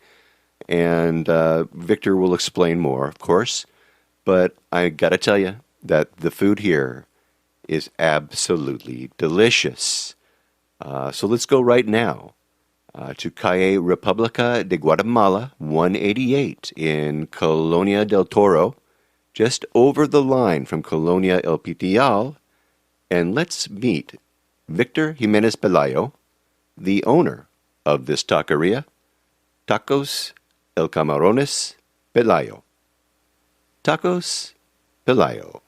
and Victor will explain more, of course. But I got to tell you that the food here is absolutely delicious. So let's go right now to Calle República de Guatemala, 188 in Colonia del Toro, just over the line from Colonia El Pitillal, and let's meet Victor Jimenez Pelayo, the owner of this taqueria, Takos El Camarones Pelayo. Takos Pelayo.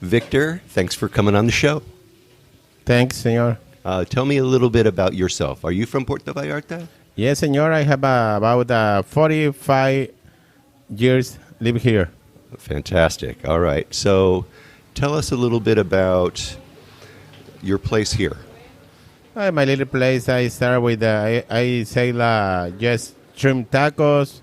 Victor, thanks for coming on the show. Thanks, senor. Tell me a little bit about yourself. Are you from Puerto Vallarta? Yes, senor. I have about 45 years live here. Fantastic. All right. So tell us a little bit about your place here. My little place, I start with, I sell just shrimp tacos,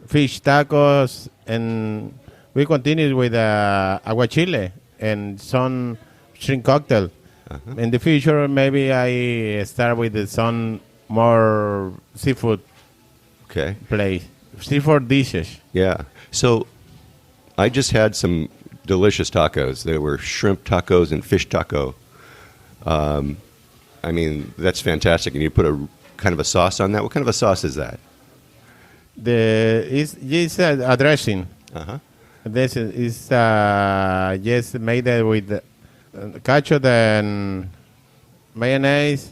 fish tacos, and we continue with aguachile and some shrimp cocktail. In the future, maybe I start with some more seafood place, seafood dishes. Yeah. So I just had some delicious tacos. There were shrimp tacos and fish taco. I mean, that's fantastic. And you put a kind of a sauce on that. What kind of a sauce is that? It's a dressing. Uh-huh. This is just made with ketchup and mayonnaise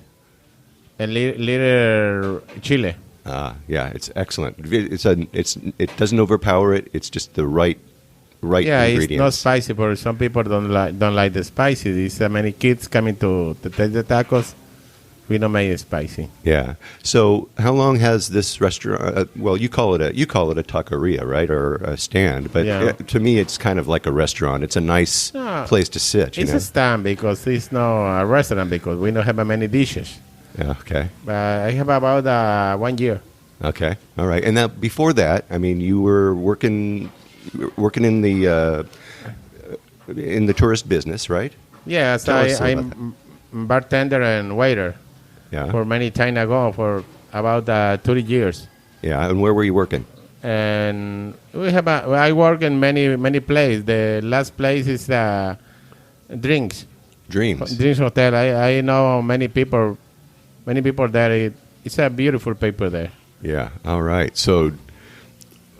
and little chile. Yeah, it's excellent. It doesn't overpower it. It's just the right ingredients. It's not spicy. For some people don't like the spicy. There's many kids coming to taste the tacos. We don't make it spicy. Yeah. So how long has this restaurant? Well, you call it a taqueria, right, or a stand? But to me, it's kind of like a restaurant. It's a nice place to sit. It's a stand because it's not a restaurant because we don't have many dishes. Yeah. Okay. I have about 1 year. Okay. All right. And now before that, I mean, you were working in the tourist business, right? Yes, I'm bartender and waiter. Yeah. For many time ago, for about 30 years. Yeah, and where were you working? And I work in many places. The last place is Drinks. Dreams. Drinks Hotel. I know many people there. It's a beautiful people there. Yeah. All right. So,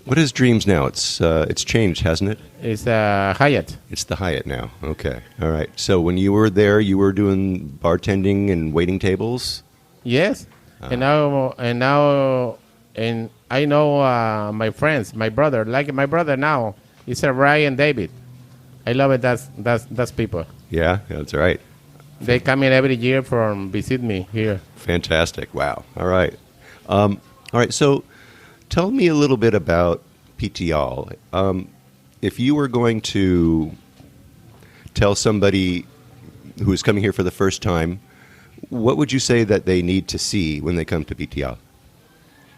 what is Dreams now? It's changed, hasn't it? It's Hyatt. It's the Hyatt now. Okay. All right. So when you were there, you were doing bartending and waiting tables? Yes. And now I know my friends, my brother. Like my brother now It's a Ryan David. I love it. That's people. Yeah, that's right. They come in every year from visit me here. Fantastic. Wow. All right. All right. So tell me a little bit about Pitillal. If you were going to tell somebody who is coming here for the first time, what would you say that they need to see when they come to Pitillal?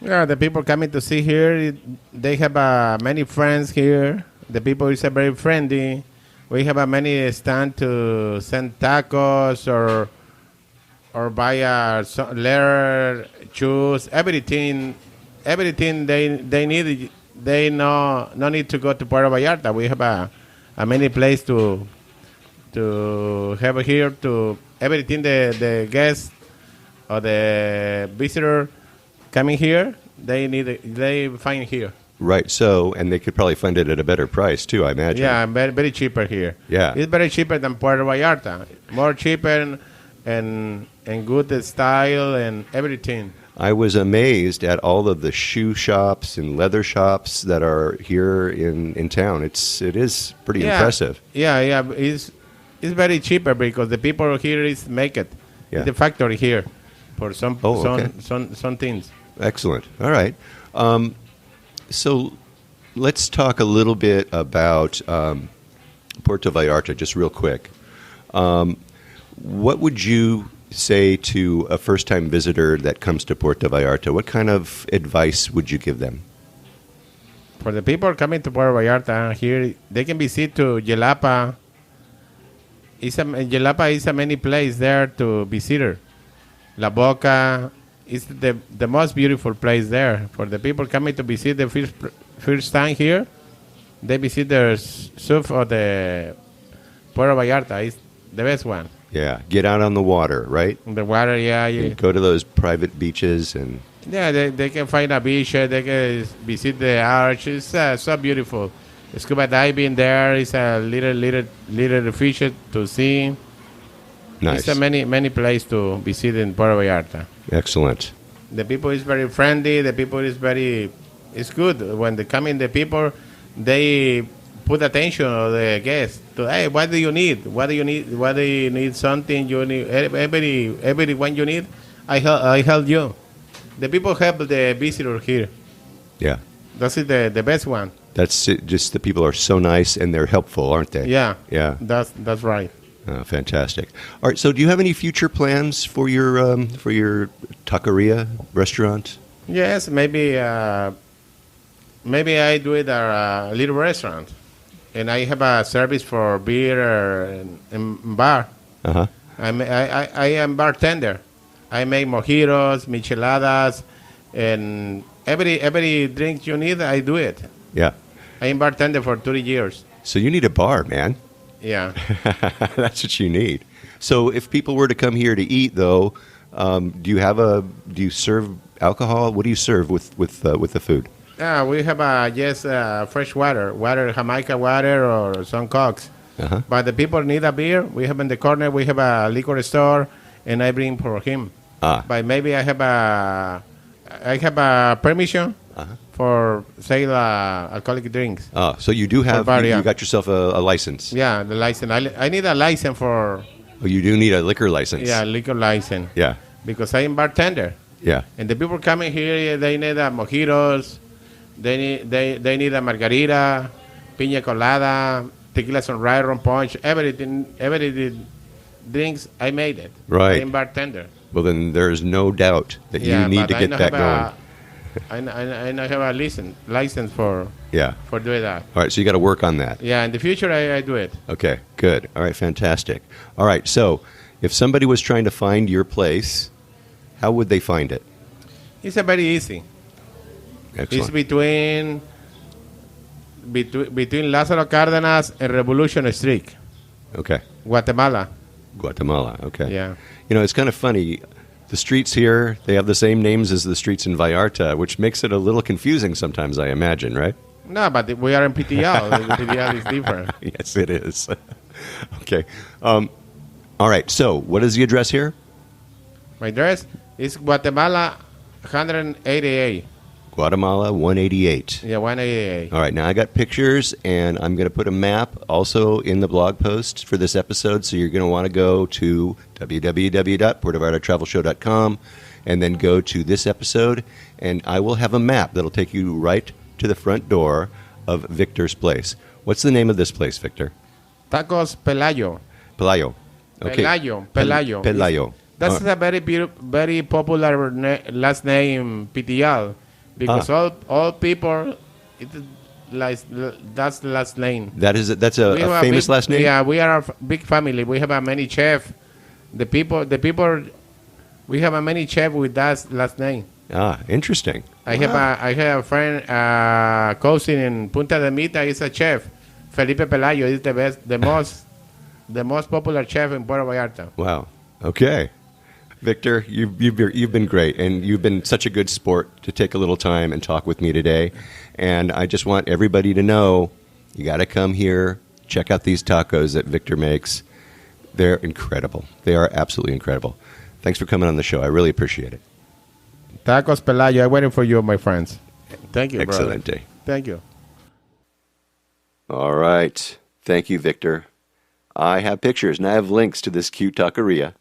Yeah, the people coming to see here, they have many friends here. The people is very friendly. We have many stand to send tacos or buy a leather, shoes, everything they need. They no need to go to Puerto Vallarta. We have a many place to have here to everything the guest or the visitor coming here. They find here. Right. So, and they could probably find it at a better price too, I imagine. Yeah, very cheaper here. Yeah. It's very cheaper than Puerto Vallarta. More cheaper and good style and everything. I was amazed at all of the shoe shops and leather shops that are here in town. It is pretty impressive. Yeah. It's very cheaper because the people here is make it. Yeah. It's the factory here for some okay. some things. Excellent. All right. So let's talk a little bit about Puerto Vallarta, just real quick. What would you say to a first-time visitor that comes to Puerto Vallarta? What kind of advice would you give them? For the people coming to Puerto Vallarta here, they can visit to Yelapa. Yelapa is a many place there to visit. La Boca is the most beautiful place there. For the people coming to visit the first time here, they visit the south of the Puerto Vallarta. It's the best one. Yeah, get out on the water, right? The water, yeah. And go to those private beaches and... Yeah, they can find a beach. They can visit the arch. It's so beautiful. Scuba diving there is a little fish to see. Nice. It's a many places to visit in Puerto Vallarta. Excellent. The people is very friendly. The people is very... It's good. When they come in, the people, they put attention on the guests. To, hey, what do you need? What do you need? What do you need? Something you need? Everyone you need, I help you. The people help the visitor here. Yeah. That's the best one. That's it. Just the people are so nice and they're helpful, aren't they? Yeah. Yeah. That's right. Fantastic. All right. So, do you have any future plans for your taqueria restaurant? Yes, maybe I do it at a little restaurant, and I have a service for beer and bar. Uh huh. I am bartender. I make mojitos, micheladas, and every drink you need, I do it. Yeah. I am bartender for 30 years. So you need a bar, man. Yeah. That's what you need. So if people were to come here to eat, though, do you serve alcohol? What do you serve with the food? Yeah, we have fresh water, Jamaica water, or some cokes. Uh-huh. But the people need a beer. We have in the corner. We have a liquor store, and I bring for him. But maybe I have a permission for sale alcoholic drinks. So you do have bar, you got yourself a license. Yeah, the license. I need a license for. Oh, you do need a liquor license. Yeah, liquor license. Yeah. Because I am bartender. Yeah. And the people coming here, they need mojitos. They need a margarita, piña colada, tequila sunrise, rum punch, everything drinks. I made it. Right. I am bartender. Well, then there's no doubt that you need to get that going. I have a license for doing that. All right, so you got to work on that. Yeah, in the future I do it. Okay, good. All right, fantastic. All right, so if somebody was trying to find your place, how would they find it? It's very easy. Excellent. It's between Lázaro Cárdenas and Revolution Street. Okay. Guatemala. Okay. Yeah. You know, it's kind of funny. The streets here, they have the same names as the streets in Vallarta, which makes it a little confusing sometimes, I imagine, right? No, but we are in Pitillal. Pitillal is different. Yes, it is. Okay. All right, so what is the address here? My address is Guatemala 188. Guatemala 188. Yeah, 188. All right, now I got pictures, and I'm going to put a map also in the blog post for this episode, so you're going to want to go to www.puertovallartatravelshow.com and then go to this episode, and I will have a map that'll take you right to the front door of Victor's place. What's the name of this place, Victor? Takos Pelayo. Pelayo. Okay. Pelayo. Pelayo. That's a very popular last name, Pitillal, because all people, that's the last name. That's a famous last name? Yeah, we are a big family. We have a many chef. The people, we have a many chef with that last name. Ah, interesting. I have a friend, cousin in Punta de Mita. He's a chef. Felipe Pelayo is the most popular chef in Puerto Vallarta. Wow. Okay. Victor, you've been great, and you've been such a good sport to take a little time and talk with me today. And I just want everybody to know, you got to come here, check out these tacos that Victor makes. They're incredible. They are absolutely incredible. Thanks for coming on the show. I really appreciate it. Takos Pelayo, I'm waiting for you, my friends. Thank you, Excelente. brother. Thank you. All right. Thank you, Victor. I have pictures, and I have links to this cute taqueria.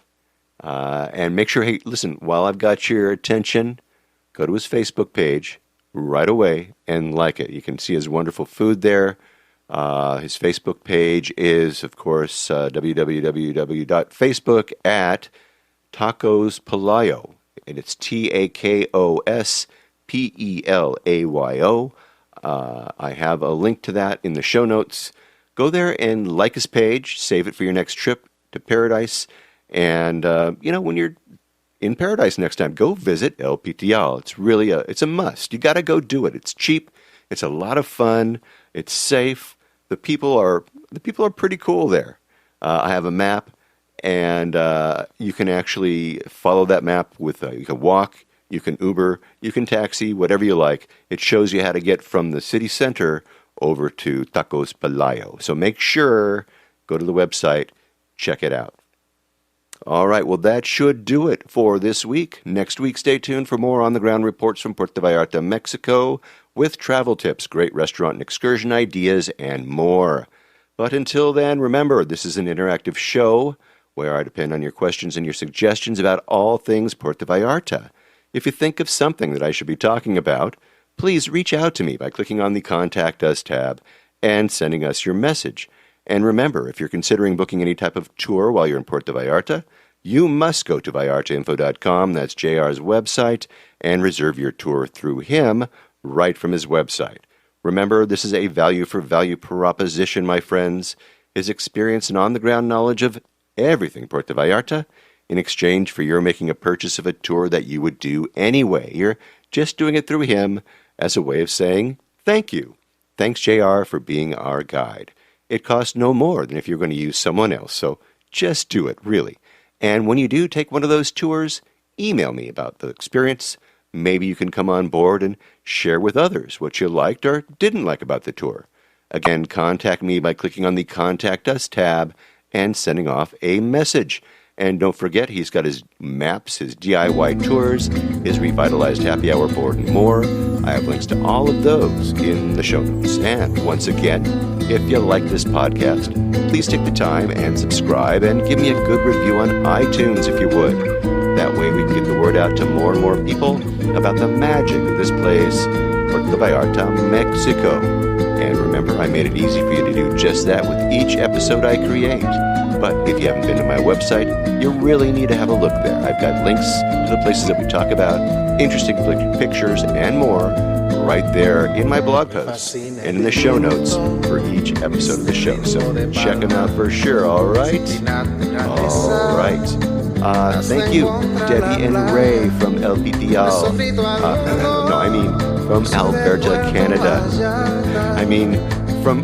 And make sure, hey, listen, while I've got your attention, go to his Facebook page right away and like it. You can see his wonderful food there. His Facebook page is, of course, www.facebook at Takos Pelayo. And it's TAKOS PELAYO. I have a link to that in the show notes. Go there and like his page. Save it for your next trip to paradise. And, when you're in paradise next time, go visit El Pitillal. It's really it's a must. You got to go do it. It's cheap. It's a lot of fun. It's safe. The people are pretty cool there. I have a map, and you can actually follow that map with, you can walk, you can Uber, you can taxi, whatever you like. It shows you how to get from the city center over to Takos Pelayo. So make sure, go to the website, check it out. All right, well, that should do it for this week. Next week, stay tuned for more on-the-ground reports from Puerto Vallarta, Mexico, with travel tips, great restaurant and excursion ideas, and more. But until then, remember, this is an interactive show where I depend on your questions and your suggestions about all things Puerto Vallarta. If you think of something that I should be talking about, please reach out to me by clicking on the Contact Us tab and sending us your message. And remember, if you're considering booking any type of tour while you're in Puerto Vallarta, you must go to VallartaInfo.com, that's JR's website, and reserve your tour through him right from his website. Remember, this is a value-for-value proposition, my friends. His experience and on-the-ground knowledge of everything Puerto Vallarta in exchange for your making a purchase of a tour that you would do anyway. You're just doing it through him as a way of saying thank you. Thanks, JR, for being our guide. It costs no more than if you're going to use someone else, so just do it, really. And when you do take one of those tours, email me about the experience. Maybe you can come on board and share with others what you liked or didn't like about the tour. Again, contact me by clicking on the Contact Us tab and sending off a message. And don't forget, he's got his maps, his DIY tours, his revitalized happy hour board, and more. I have links to all of those in the show notes. And once again, if you like this podcast, please take the time and subscribe and give me a good review on iTunes if you would. That way we can get the word out to more and more people about the magic of this place, Puerto Vallarta, Mexico. And remember, I made it easy for you to do just that with each episode I create. But if you haven't been to my website, you really need to have a look there. I've got links to the places that we talk about, interesting pictures, and more right there in my blog post and in the show notes for each episode of the show. So check them out for sure, all right? All right. Thank you, Debbie and Ray from El Pitillal. From Alberta, Canada. From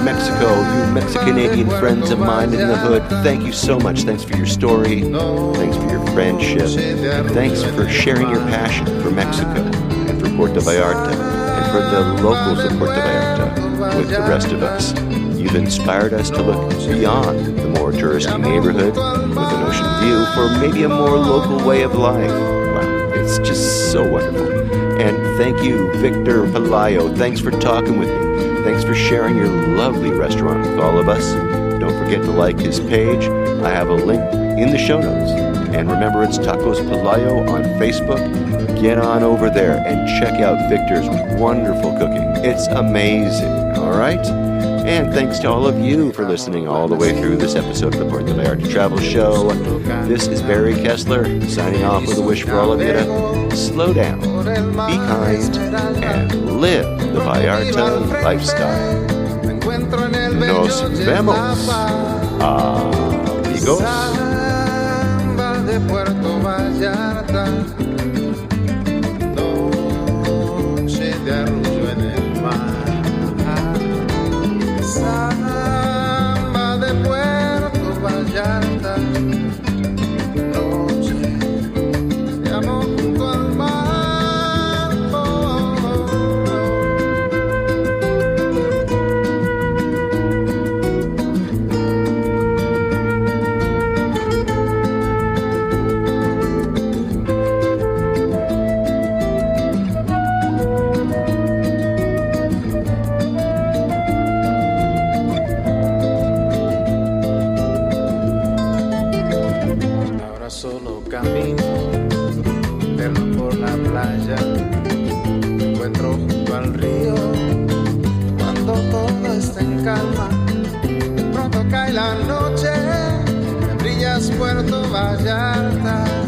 Mexico, you Mexican-Canadian friends of mine in the hood. Thank you so much. Thanks for your story. Thanks for your friendship. And thanks for sharing your passion for Mexico and for Puerto Vallarta and for the locals of Puerto Vallarta with the rest of us. You've inspired us to look beyond the more touristy neighborhood with an ocean view for maybe a more local way of life. Wow, it's just so wonderful. And thank you, Victor Pelayo. Thanks for talking with me. Thanks for sharing your lovely restaurant with all of us. Don't forget to like his page. I have a link in the show notes. And remember, it's Takos Pelayo on Facebook. Get on over there and check out Victor's wonderful cooking. It's amazing, all right? And thanks to all of you for listening all the way through this episode of the Puerto Vallarta Travel Show. This is Barry Kessler, signing off with a wish for all of you to slow down, be kind, and live the Vallarta lifestyle. Nos vemos, amigos. Samba de Puerto Vallarta, noche de arrullo en el mar. Samba de Puerto Vallarta, noche de amor junto al mar. Solo camino eterno por la playa, me encuentro junto al río cuando todo está en calma. De pronto cae la noche, me brillas Puerto Vallarta.